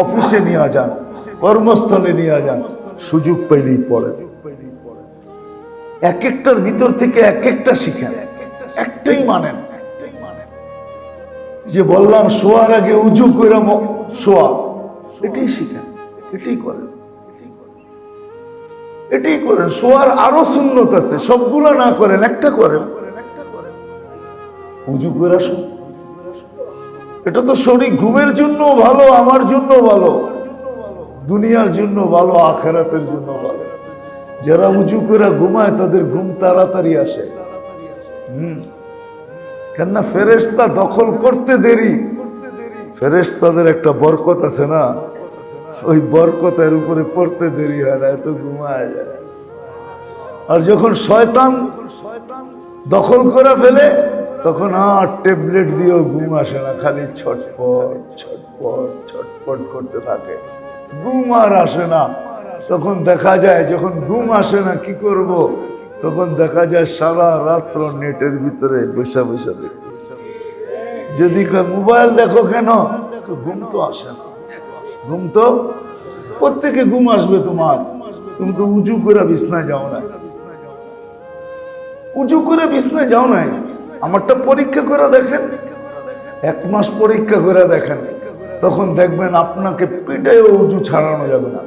অফিসে নিয়ে যান, কর্মস্থলে নিয়ে যান, সুযোগ পেলেই পড়েন। এক একটার ভিতর থেকে এক একটা শিখেন, একটাই মানেন। যে বললাম শোয়ার আগে উজু করে শোয়া, এটাই শিখেন, এটাই করেন, এটাই করেন। শোয়ার আরো সুন্নত আছে, সবগুলো না করেন, একটা করেন, উজু করে শোন। এটা তো শরীর ঘুমের জন্য ভালো, আমার জন্য ভালো, দুনিয়ার জন্য ভালো, আখিরাতের জন্য ভালো। যারা উজু করে ঘুমায় তাদের ঘুম তাড়াতাড়ি আসে। কেননা ফেরেশতা দখল করতে দেরি। ফেরেশতাদের একটা বরকত আছে না, ওই বরকতের উপরে পড়তে দেরি হয় না, এত ঘুমায় যায়। আর যখন শয়তান দখল করে ফেলে তখন আর ট্যাবলেট দিয়েও ঘুম আসে না, খালি ছটফট ছটফট ছটফট করতে থাকে, ঘুম আর আসে না। তখন দেখা যায় যখন ঘুম আসে না কি করব, তখন দেখা যায় সারা রাত্র নেটের ভিতরে বসে বসে দেখতেছে। যদি মোবাইল দেখো কেন, ঘুম তো আসে না। ঘুম তো প্রত্যেকে ঘুম আসবে তোমার, তুমি তো উঁচু করে বিছনায় যাও না, উঁচু করে বিছনায় যাও নাই। আমারটা পরীক্ষা করে দেখেন, 1 মাস পরীক্ষা করে দেখেন, তখন দেখবেন আপনাকে পেটেও উঁচু ছাড়ানো যাবে না।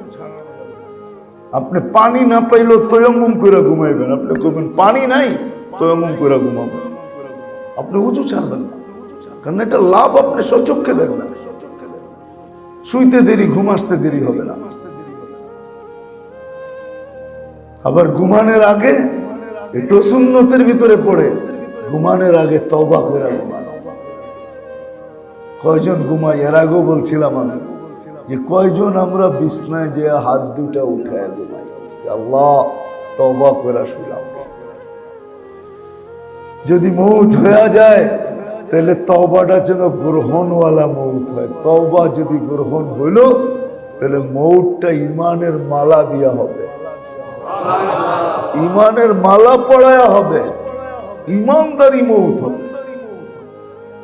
আপনি পানি না পাইলেও তয়ম্মুম করে ঘুমাইবেন। আপনি করবেন পানি নাই, তয়ম্মুম করে ঘুমাবেন, আপনি উঁচু ছাড়বেন না, কারণ এটা লাভ আপনি সচক্ষে দেখবেন। শুইতে দেরি, ঘুম আসতে দেরি হবে না। আবার ঘুমানোর আগে একটু সুন্নতের ভিতরে পড়ে ঘুমানোর আগে তওবা করে ঘুমান। কয়জন ঘুমাই? এর আগেও বলছিলাম আমি যে কয়জন আমরা বিছনায় যে হাত দুটা উঠায় ঘুমাই, আল্লাহ তওবা করে শুলাম। যদি মৌত হয়ে যায় তাহলে তওবাটা যেন গ্রহণওয়ালা মৌত হয়। তওবা যদি গ্রহণ হইল তাহলে মৌতটা ইমানের মালা দিয়া হবে, ইমানের মালা পড়ায়া হবে, ইমানদারি মৌত হবে।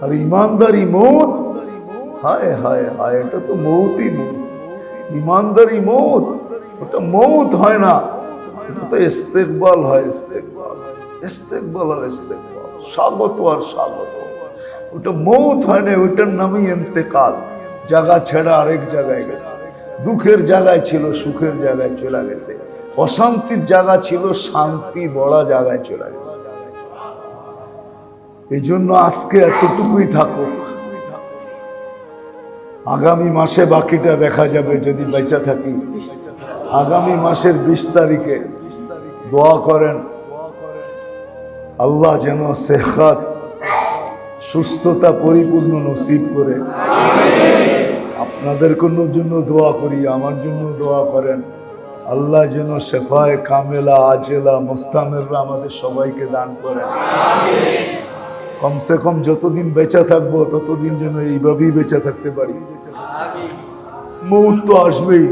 আর ইমানদারি মৌত, হায় হায় হায়, এটা তো মৌতই মৌত। ইমানদারি মৌত, ওটা মৌত হয় না, এটা তো ইস্তেকবাল হয়। ইস্তেকবাল, ইস্তেকবাল আর ইস্তেকবাল, স্বাগত আর স্বাগত। ওটা মৌত হয় না, ওইটার নামই ইন্তেকাল। জায়গা ছেড়া আরেক জায়গায় গেছে। দুঃখের জায়গায় ছিল, সুখের জায়গায় চলে গেছে। অশান্তির জায়গা ছিল, শান্তি বড় জায়গায় চলে গেছে। এই জন্য আজকে এতটুকুই থাকুক, আগামী মাসে বাকিটা দেখা যাবে যদি বেঁচে থাকি। আগামী মাসের 20 তারিখে দোয়া করেন আল্লাহ যেন সেহত, সুস্থতা পরিপূর্ণ নসিব করে। আপনাদের জন্য দোয়া করি, আমার জন্য দোয়া করেন। আল্লাহ যেন শেফায়ে কামেলা আজেলা মুস্তামেররা আমাদের সবাইকে দান করেন। কমসে কম যতদিন বেঁচে থাকবো ততদিন যেন এইভাবেই বেঁচে থাকতে পারি। মৌত তো আসবেই,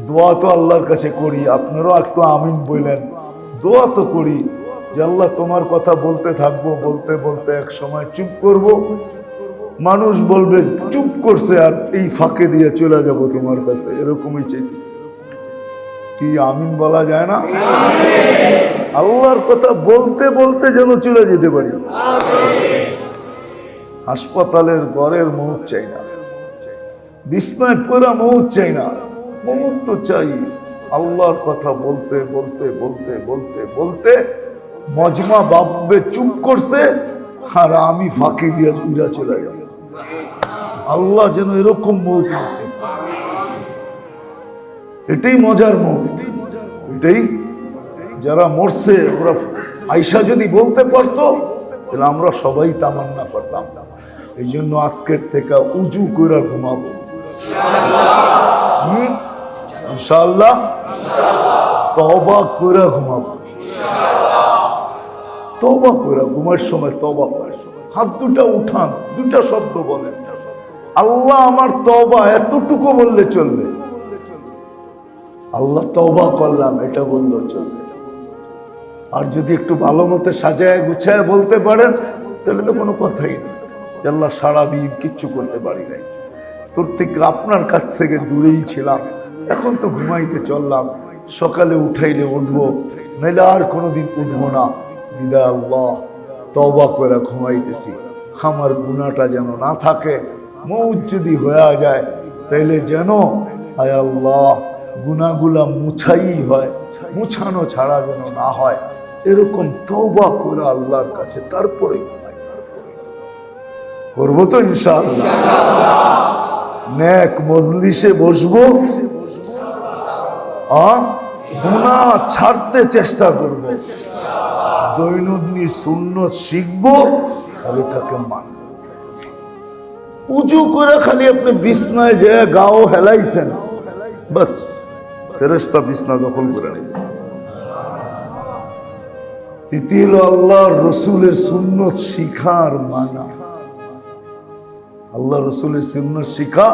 দোয়া তো আল্লাহর কাছে করি। আপনারাও একটু আমিন বললেন, দোয়া তো করি যে আল্লাহ তোমার কথা বলতে থাকবো, বলতে বলতে এক সময় চুপ করব। মানুষ বলবে চুপ করছে, আর এই ফাঁকে দিয়ে চলে যাব তোমার কাছে, এরকমই চাইতেছে। কি আমিন বলা যায় না? আল্লাহর কথা বলতে বলতে যেন চলে যেতে পারি। হাসপাতালের ঘরের মৌত চাই না, বিছনায় পড়া মৌত চাই না, মৌত তো চাই আল্লাহর কথা বলতে বলতে বলতে বলতে বলতে মজমা বাপবে চুপ করছে, আর আমি ফাঁকি দিয়ে উড়া চলে যাব। আল্লাহ যেন এরকম মৌত নিছে। এটাই মজার মৌত, এটাই। যারা মরছে ওরা আয়সা যদি বলতে পারতো তাহলে আমরা সবাই তামান্না করতাম। এই জন্য আজকের থেকে উজু করে ঘুমাবো ইনশাআল্লাহ, তওবা করে ঘুমাবো। তওবা করে ঘুমার সময় তওবা করে হাত দুটা উঠান, দুটা শব্দ বলেন, আল্লাহ আমার তওবা, এতটুকু বললে চলবে। আল্লাহ তওবা করলাম এটা বললেও চলবে। আর যদি একটু ভালো মতো সাজায় গুছায় বলতে পারেন তাহলে তো কোনো কথাই নেই। আল্লাহ সারাদিন কিচ্ছু করতে পারি নাই, তোর থেকে আপনার কাছ থেকে দূরেই ছিলাম, এখন তো ঘুমাইতে চললাম, সকালে উঠাইলে উঠবো, নাইলে আর কোনোদিন উঠবো না। বিদায় আল্লাহ, তওবা করে ঘুমাইতেছি, আমার গুনাহটা যেন না থাকে। মৌত যদি হয়ে যায় তাইলে যেন আয় আল্লাহ গুনাহগুলা মুছাই হয়, মুছানো ছাড়া যেন না হয়। এরকম তওবা করে আল্লাহর কাছে তারপরে করবো তো ইনশাআল্লাহ। নেক মজলিসে বসবো, গুনাহ ছাড়তে চেষ্টা করব, দৈনন্দিন সুন্নত শিখবো, আর এটাকে মানব। উজু করে খালি আপনি বিছনায় যে গাও হেলাইছেন, বাস ফেরেশতা বিছনা দখল করে নিয়েছে। তৃতীয় হলো আল্লাহর রসুলের সুন্নত শিখার মানা। আল্লাহ রসুলের সুন্নত শিখা,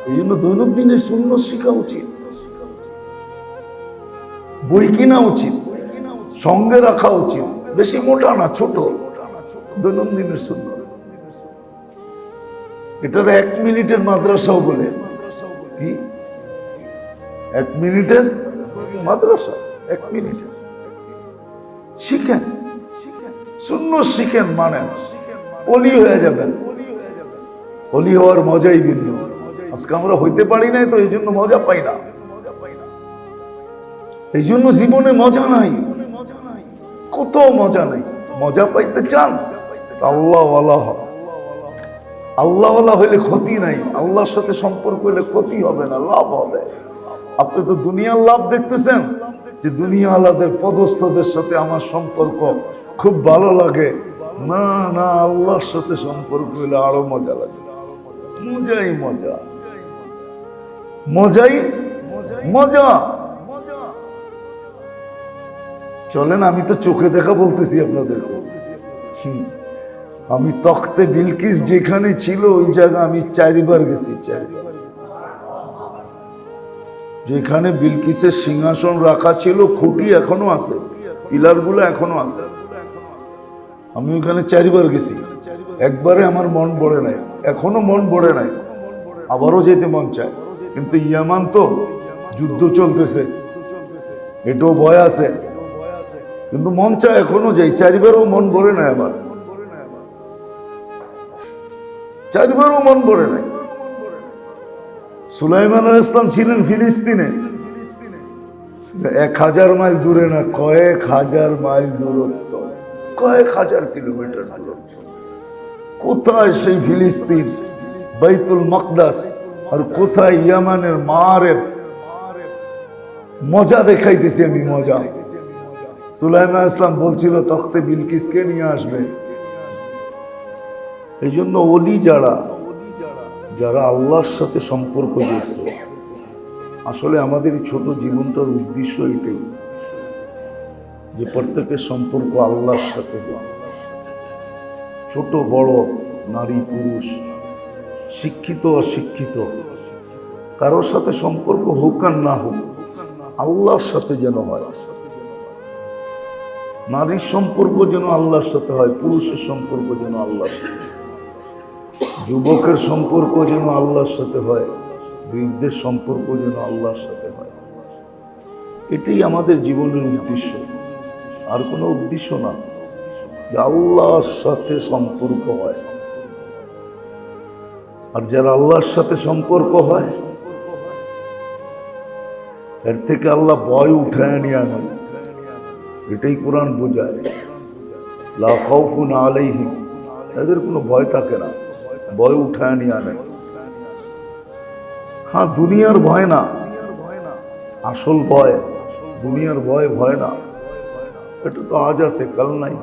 এই জন্য দৈনন্দিনের সুন্নত শিখা উচিত। বই কিনা উচিত, সঙ্গে রাখা উচিত, বেশি মোটা না, ছোট, দৈনন্দিনের সুন্নাত। এটার 1 মিনিটের মাদ্রাসাও বলে। কি 1 মিনিটের মাদ্রাসা? 1 মিনিটের শিখেন, সুন্নাত শিখেন, মানেন, ওলি হয়ে যাবেন। ওলি হওয়ার মজাই ভিন্ন। আজকে আমরা হইতে পারি নাই, তো এই জন্য মজা পাই না, এই জন্য জীবনে মজা নাই, কত মজা নাই। মজা পাইতে চান আল্লাহওয়ালা হন। আল্লাহওয়ালা হইলে ক্ষতি নাই, আল্লাহর সাথে সম্পর্ক হইলে ক্ষতি হবে না, লাভ হবে। আপনি তো দুনিয়ার লাভ দেখতেছেন, যে দুনিয়া আলাদের পদস্থদের সাথে আমার সম্পর্ক খুব ভালো লাগে। না না, আল্লাহর সাথে সম্পর্ক হইলে আরো মজা লাগে। মজাই মজা, মজাই মজা। চলেন, আমি তো চোখে দেখা বলতেছি আপনাদের। আমি তখতে বিলকিস যেখানে ছিল ওই জায়গা আমি 4 বার গেছি। 4 বার। যেখানে বিলকিসের সিংহাসন রাখা ছিল, খুঁটি এখনো আছে, পিলার গুলো এখনো আছে। আমি ওইখানে 4 বার গেছি। একবারে আমার মন ভরে নাই, এখনো মন ভরে নাই, আবারও যেতে মন চায়। কিন্তু ইয়ামান তো যুদ্ধ চলতেছে, এটাও ভয় আছে, কিন্তু মন চায় এখনো যাই। 4 বারও মন ভরে নাই, আবার 4 বারও মন ভরে নাই। সুলাইমান আলাইহিস সালাম ছিলেন ফিলিস্তিনে, 1000 মাইল দূরে না, কয়েক হাজার মাইল দূরত্ব, কয়েক হাজার কিলোমিটার দূরত্ব। কোথায় সেই ফিলিস্তিন, বাইতুল মাকদাস, আর কোথায় ইয়ামানের মারেব। মজা দেখাইতেছি আমি, মজা। সুলাইমান আলাইহিস সালাম বলছিল তখতে বিলকিসকে নিয়ে আসবে। এই জন্য ওলি যারা, যারা আল্লাহর সাথে সম্পর্ক জুড়ছে, আসলে আমাদের এই ছোট জীবনটার উদ্দেশ্য এটাই, যে প্রত্যেকের সম্পর্ক আল্লাহর সাথে। ছোট বড়, নারী পুরুষ, শিক্ষিত অশিক্ষিত, কারোর সাথে সম্পর্ক হোক আর না হোক, আল্লাহর সাথে যেন হয়। নারীর সম্পর্ক যেন আল্লাহর সাথে হয়, পুরুষের সম্পর্ক যেন আল্লাহর সাথে, যুবকের সম্পর্ক যেন আল্লাহর সাথে হয়, বৃদ্ধের সম্পর্ক যেন আল্লাহর সাথে হয়। এটাই আমাদের জীবনের উদ্দেশ্য, আর কোনো উদ্দেশ্য না, যে আল্লাহর সাথে সম্পর্ক হয়। আর যারা আল্লাহর সাথে সম্পর্ক হয়, এর থেকে আল্লাহ ভয় উঠায় নিয়ে আনেন। এটাই কোরআন বোঝায়, লা খাউফুন আলাইহিম, এদের কোনো ভয় থাকে না, ভয় উঠায় নিয়ে আনেন। হ্যাঁ, দুনিয়ার ভয় না, আসল ভয়, দুনিয়ার ভয় ভয় না, এটা তো আজ আছে কাল নাই।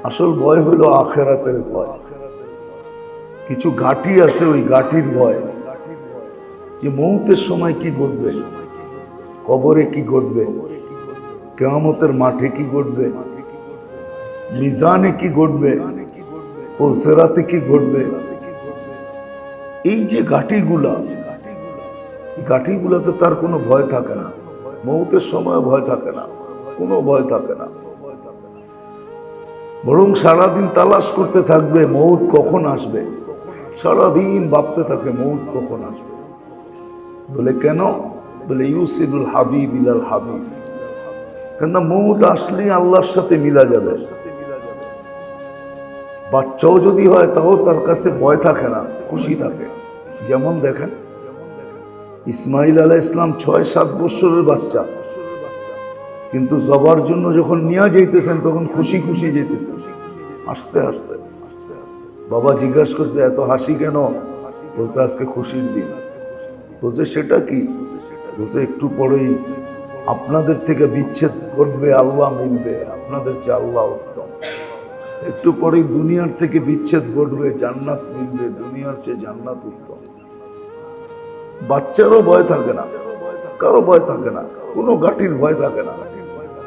আসল ভয় হইল আখেরাতের ভয়। কিছু ঘাটি আছে, ওই ঘাটির ভয়, যে মৌতের সময় কি ঘটবে, কবরে কি ঘটবে, কিয়ামতের মাঠে কি ঘটবে, মিজানে কি ঘটবে, পুলসিরাতে কি ঘটবে। এই যে ঘাটিগুলা, ঘাটিগুলাতে তার কোনো ভয় থাকে না। মৌতের সময় ভয় থাকে না, কোনো ভয় থাকে না, বরং সারাদিন তালাশ করতে থাকবে মৌত কখন আসবে। সারাদিন ভাবতে থাকে মৌত কখন আসবে। বলে কেন? বলে ইউসিলুল হাবিব ইলাল হাবিব, কেননা মৌত আসলে আল্লাহর সাথে মিলা যাবে। বাচ্চাও যদি হয় তাও তার কাছে ভয় থাকে না, খুশি থাকে। যেমন দেখেন ইসমাইল আলাইহিস সালাম 6-7 বছরের বাচ্চা, কিন্তু জবার জন্য যখন নিয়ে যাইতেছেন তখন খুশি খুশি যেতেছেন, আস্তে আস্তে। বাবা জিজ্ঞাসা করছে এত হাসি কেন? বলছে আজকে খুশির দিন। বলছে সেটা কি? বলছে একটু পরেই আপনাদের থেকে বিচ্ছেদ ঘটবে, আল্লাহ মিলবে, আপনাদের চেয়ে আল্লাহ উত্তম। একটু পরেই দুনিয়ার থেকে বিচ্ছেদ ঘটবে, জান্নাত মিলবে, দুনিয়ার চেয়ে জান্নাত উত্তম। বাচ্চারও ভয় থাকে না, কারো ভয় থাকে না, কোনো ঘাটির ভয় থাকে না।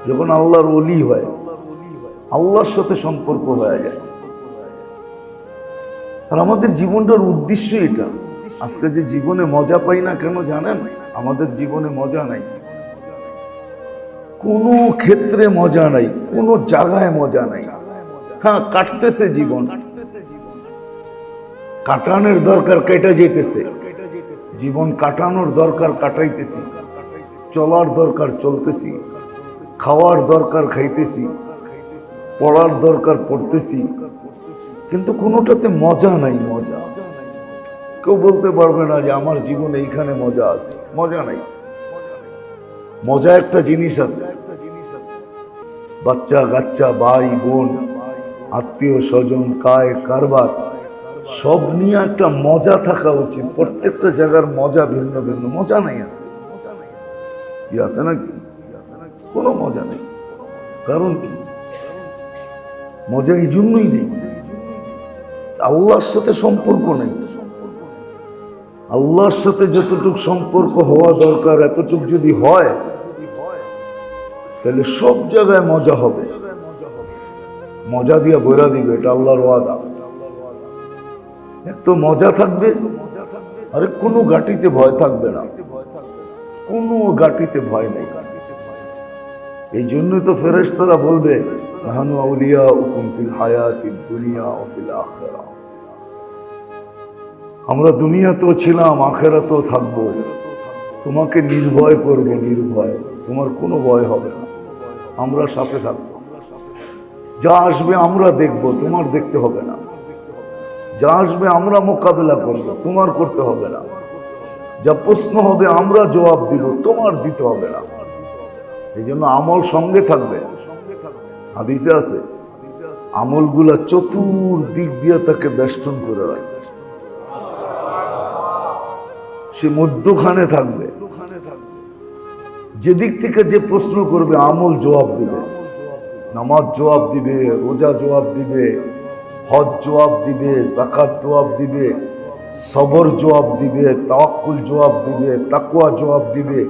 যখন আল্লাহর ওলি হয়, আল্লাহর সাথে সম্পর্ক হয়ে যায়। আর আমাদের জীবনটার উদ্দেশ্য এটা। আজকে যে জীবনে মজা পাই না কেন জানেন? আমাদের জীবনে মজা নাই। কোনো ক্ষেত্রে মজা নাই, কোনো জায়গায় মজা নাই। হ্যাঁ, কাটতেছে জীবন, কাটানোর দরকার কেটে যেতেছে, জীবন কাটানোর দরকার কাটাইতেছি, চলার দরকার চলতেছি, খাওয়ার দরকার খাইতেছি, পড়ার দরকার পড়তেছি, কিন্তু কোনোটাতে মজা নাই। মজা কেউ বলতে পারবে না যে আমার জীবনে এইখানে মজা আছে, মজা নাই। মজা একটা জিনিস আছে, বাচ্চা কাচ্চা, ভাই বোন, আত্মীয় স্বজন, কায় কারবার সব নিয়ে একটা মজা থাকা উচিত। প্রত্যেকটা জায়গার মজা ভিন্ন ভিন্ন। মজা নাই আছে, আছে নাকি? কোনো মজা নেই। কারণ কি? মজা এই জন্যই নেই, আল্লাহর সাথে সম্পর্ক নেই। আল্লাহর সাথে যতটুকু সম্পর্ক হওয়া দরকার এতটুকু যদি হয়, তাহলে সব জায়গায় মজা হবে। মজা দিয়া বইরা দিবে, এটা আল্লাহর ওয়াদা। এত মজা থাকবে, আরে কোনো গাটিতে ভয় থাকবে না, কোনো গাটিতে ভয় নেই। এই জন্যই তো ফেরেশতারা বলবে, নাহনু আউলিয়াউকুম ফিল হায়াতিদ দুনিয়া ওয়া ফিল আখিরাহ। আমরা দুনিয়াতেও ছিলাম, আখিরাতেও থাকবো, তোমাকে নির্ভয় করব, নির্ভয়, তোমার কোনো ভয় হবে না, আমরা সাথে থাকবো। যা আসবে আমরা দেখব, তোমার দেখতে হবে না। যা আসবে আমরা মোকাবেলা করব, তোমার করতে হবে না। যা প্রশ্ন হবে আমরা জবাব দিব, তোমার দিতে হবে না। এই জন্য আমল সঙ্গে থাকবে। হাদিসে আছে, আমলগুলা চতুর্দিক দিয়ে তাকে বেষ্টন করে রাখবে, সে মধ্যখানে থাকবে। যেদিক থেকে যে প্রশ্ন করবে আমল জবাব দিবে, নামাজ জবাব দিবে, রোজা জবাব দিবে, হজ জবাব দিবে, যাকাত জবাব দিবে, সবর জবাব দিবে, তাওয়াক্কুল জবাব দিবে, তাকওয়া জবাব দিবে।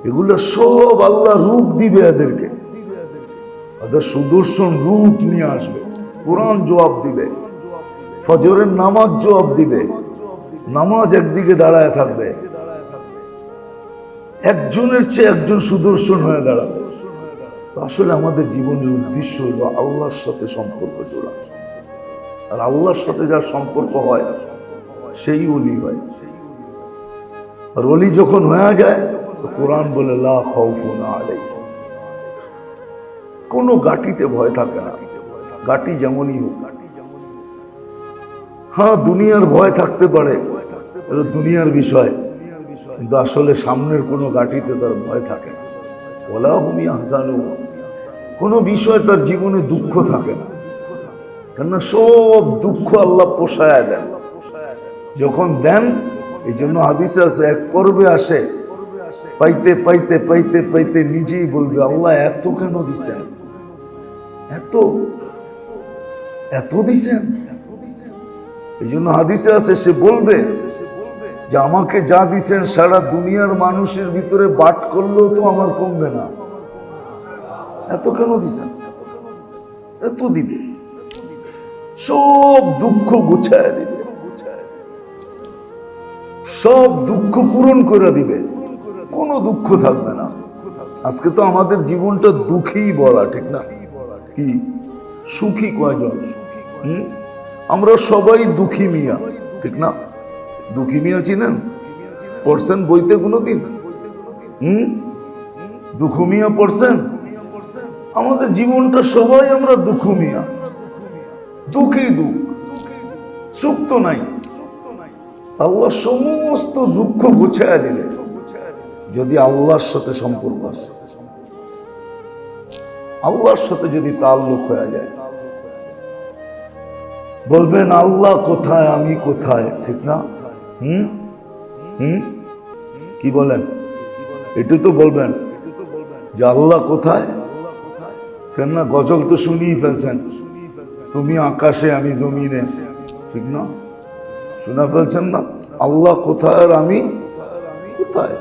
এগুলো সব আল্লাহ রূপ দিবে এদেরকে, ওদের সুদর্শন রূপ নিয়ে আসবে। কোরআন জবাব দিবে, ফজরের নামাজ জবাব দিবে, নামাজ একদিকে দাঁড়ায় থাকবে, একজনের চেয়ে একজন সুদর্শন হয়ে দাঁড়াবে। তো আসলে আমাদের জীবনের উদ্দেশ্য হলো আল্লাহর সাথে সম্পর্ক জোড়া। আর আল্লাহর সাথে যার সম্পর্ক হয় সেই ওলি হয়। আর ওলি যখন হয়ে যায়, কোরআন বলে লা খাউফুন আলাইহিম, কোনো গাটিতে ভয় থাকে না, গাটি যেমনই হোক। হ্যাঁ, দুনিয়ার ভয় থাকতে পারে, এটা দুনিয়ার বিষয়, কিন্তু আসলে সামনের কোনো গাটিতে তার ভয় থাকে না। ওয়ালা হুম ইয়াহজানুন, কোনো বিষয় তার জীবনে দুঃখ থাকে না, কেননা সব দুঃখ আল্লাহ পোষায় দেন। যখন দেন, এই জন্য হাদিসে আছে, এক পর্বে আসে, পাইতে পাইতে পাইতে পাইতে নিজেই বলবে, আল্লাহ এত কেন দিছেন, এত এত দিছেন। এই জন্য হাদিসে আছে, সে বলবে যে আমাকে যা দিছেন সারা দুনিয়ার মানুষের ভিতরে বাট করলেও তো আমার কমবে না, এত কেন দিছেন, এত দিবে, সব দুঃখ গুছায় দিবে, সব দুঃখ পূরণ করে দিবে, কোনো দুঃখ থাকবে না। আজকে তো আমাদের জীবনটা দুঃখী বলা ঠিক না, কি সুখী কয়জন? আমরা সবাই দুঃখী মিয়া, ঠিক না? দুঃখী মিয়া চিনেন? পড়ছেন বইতে কোনোদিন? দুঃখ মিয়া পড়ছেন? আমাদের জীবনটা সবাই আমরা দুঃখ মিয়া, দুঃখী, দুঃখ, সুখ তো নাই। আল্লাহ সমস্ত দুঃখ গুছায় দিলে যদি আল্লাহর সাথে সম্পর্ক আসে, আল্লাহর সাথে যদি তাল্লুক হয়ে যায়, বলবেন আল্লাহ কোথায়, আমি কোথায়, ঠিক না? কি বলেন? একটু তো বলবেন যে আল্লাহ কোথায়। কেননা গজল তো শুনিয়ে ফেলছেন, তুমি আকাশে আমি জমিনে, ঠিক না? শুনে ফেলছেন না? আল্লাহ কোথায় আর আমি কোথায়,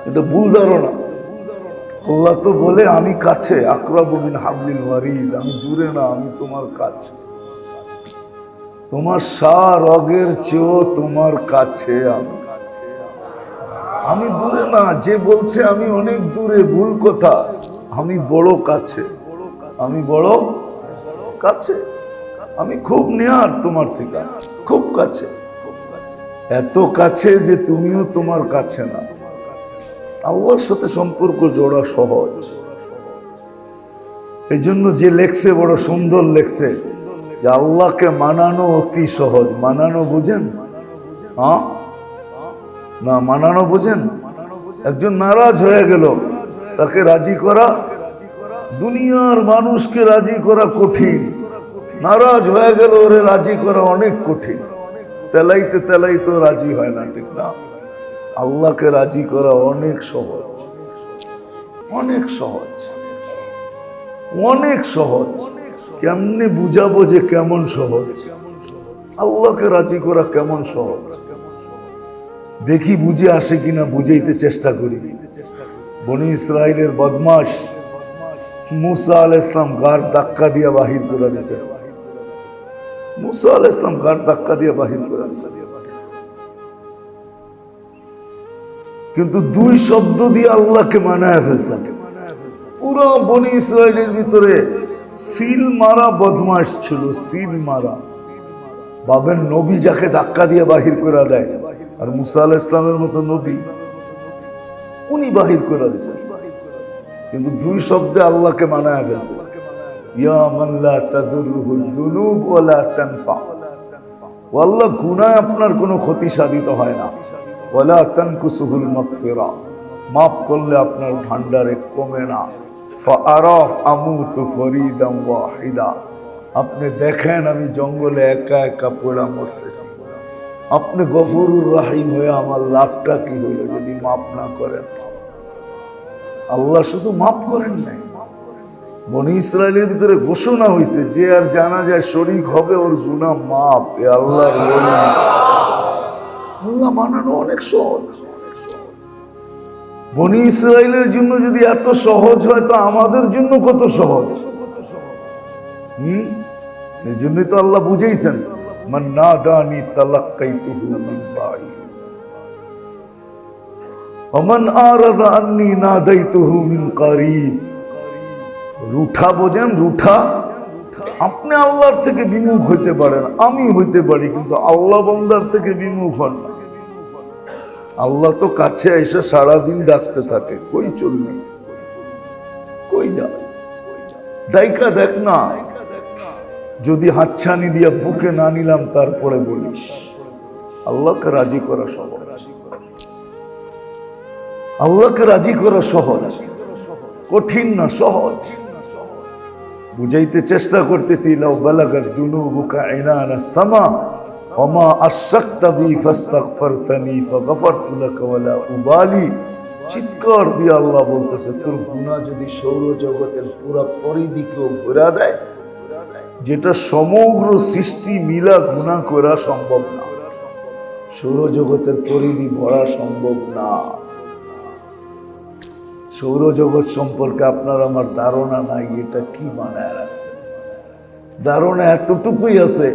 এটা ভুল ধারণা। আল্লাহ তো বলে আমি কাছে, আকরাবু মিন হাবলিল ওয়ারিদ, আমি দূরে না, আমি তোমার কাছে, তোমার সারগের চেয়েও তোমার কাছে আমি। আমি দূরে না, যে বলছে আমি অনেক দূরে, ভুল কথা। আমি বড় কাছে, আমি বড় কাছে, আমি খুব নেয়ার তোমার থেকে, খুব কাছে, এত কাছে যে তুমিও তোমার কাছে না। আল্লাহর সাথে সম্পর্ক জোড়া সহজ। এই জন্য যে লেখছে বড় সুন্দর লেখছে যে আল্লাহকে মানানো অতি সহজ। মানানো বুঝেন? হ্যাঁ না, মানানো বুঝেন? একজন নারাজ হয়ে গেল, তাকে রাজি করা, দুনিয়ার মানুষকে রাজি করা কঠিন। নারাজ হয়ে গেল, ওরে রাজি করা অনেক কঠিন। তেলাইতে তেলাইতে রাজি হয় না, ঠিক না? আল্লাহকে রাজি করা অনেক সহজ, অনেক সহজ, অনেক সহজ। কেমনে বুঝাবো যে কেমন সহজ? আল্লাহকে রাজি করা কেমন সহজ? দেখি বুঝে আসে কিনা, বুঝাইতে চেষ্টা করি। বনি ইসরাইলের বদমাশ মুসা আলাইহিস সালাম গার ধাক্কা দিয়া বাহির করে দিয়েছে। মুসা আলাইহিস সালাম গার ধাক্কা দিয়া বাহির করে দিয়েছে, কিন্তু দুই শব্দ দিয়ে আল্লাহকে মানায় ফেলছে। পুরো বনি ইসরাইলের ভিতরে সিল মারা বদমাশ ছিল, সিল মারা। ভাবেন, নবী যাকে ধাক্কা দিয়ে বাহির করে দেয়, আর মুসা আলাইহিস সালামের মতো নবী, উনি বাহির করে দিয়েছেন, কিন্তু দুই শব্দে আল্লাহকে মানায় ফেলছে। ইয়া মান লা তাদুরুহুল যুনুব ওয়া লা তানফা। ও আল্লাহ, গুনাহ আপনার কোনো ক্ষতি সাধিত হয় না। ওয়া লা তানকুসুহুল মাগফিরা, মাফ করলে আপনার ভান্ডারে কমে না। ফাআরাফ আমুতু ফরিদাম ওয়াহিদা, আপনি দেখেন আমি জঙ্গলে একা একা পড়া মরতেছি, আপনি গফুরুর রাহিম হয়ে আমার লাভটা কি হইল যদি মাফ না করেন? আল্লাহ শুধু মাফ করেন নাই, বনি ইসরায়েলের ভিতরে ঘোষণা হয়েছে যে আর জানা যায় শরীক হবে ওর গুনাহ মাফ। এ আল্লাহর ওলি। আল্লাহ মানানো অনেক সহজ। বনি ইসরায়েলের জন্য যদি এত সহজ হয়, তো আমাদের জন্য কত সহজ। এই জন্যই তো আল্লাহ বুঝাইছেন, মান নাদানি তালাক্কাইতুহু মিন বাঈদ ওয়া মান আরাদা আন্নী নাদাইতুহু মিন করিব। রুঠা বোঝেন? রুঠা। আপনি আল্লাহর থেকে বিমুখ হইতে পারেন, আমি হইতে পারি, কিন্তু আল্লাহ বান্দার থেকে বিমুখ হন না। আল্লাহ তো কাছে এসে সারাদিন ডাকতে থাকে, কই চলবি, কই যাস, ডাইকা দেখ না। যদি হাতছানি দিয়া বুকে না নিলাম তারপরে বলিস। আল্লাহকে রাজি করা সহজ, আল্লাহকে রাজি করা সহজ, কঠিন না, সহজ। বুঝাইতে চেষ্টা করতেছি। লাউ বালাগাত যুনুবুকা ইনানাস সামা ওয়া মা আশরাকতা বি ফাস্তাগফারতানি ফাগফারতু লাকা ওয়া লা উবালি। চিৎকার দিয়ে আল্লাহ বলতেছে, তোর গুনাহ যদি সৌরজগতের পুরো পরিধিকেও ঘুরা দেয়, যেটা সমগ্র সৃষ্টি মিলা গুনাহ করা সম্ভব না, সৌরজগতের পরিধি ভরা সম্ভব না। সৌরজগৎ সম্পর্কে আপনার আমার ধারণা নাই, এটা কি বানায় রাখছে। ধারণা এতটুকুই আছে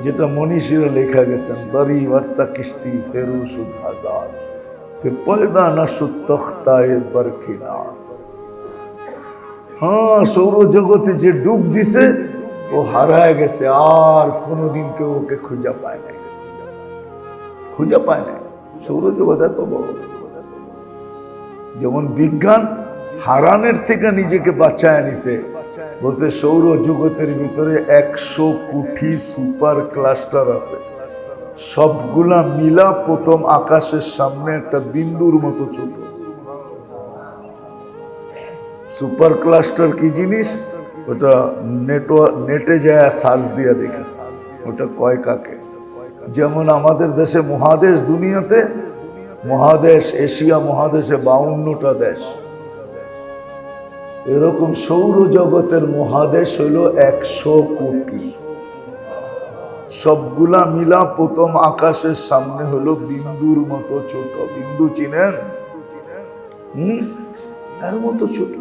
যেটা মনীষীরা লেখা গেছেন, দরি বার্তা কিস্তি ফেরুসুদ হাজার পয়দা নাসুদ তখতায়ে বরখিনার। হ্যাঁ, সৌরজগতে যে ডুব দিছে ও হারায় গেছে, আর কোনোদিন কেউ ওকে খুঁজে পায় নাই, খুঁজে পায় নাই। সৌরজগৎ এত বড়। যেমন বিজ্ঞান হারানের থেকে নিজেকে বাঁচায় নিছে, বলছে সৌরজগতের ভিতরে 100 কোটি সুপার ক্লাস্টার আছে, সবগুলা মিলা প্রথম আকাশের সামনে একটা বিন্দুর মতো ছোট। সুপার ক্লাস্টার কি জিনিস? ওটা নেটে যায় সার্চ দিয়ে দেখে ওটা কয় কাকে। যেমন আমাদের দেশে মহাদেশ, দুনিয়াতে মহাদেশ, এশিয়া মহাদেশে 52টা দেশ, এরকম সৌরজগতের মহাদেশ হইল 100 কোটি। সবগুলা মিলা প্রথম আকাশের সামনে হলো বিন্দুর মতো ছোট। বিন্দু চিনেন? এর মতো ছোট।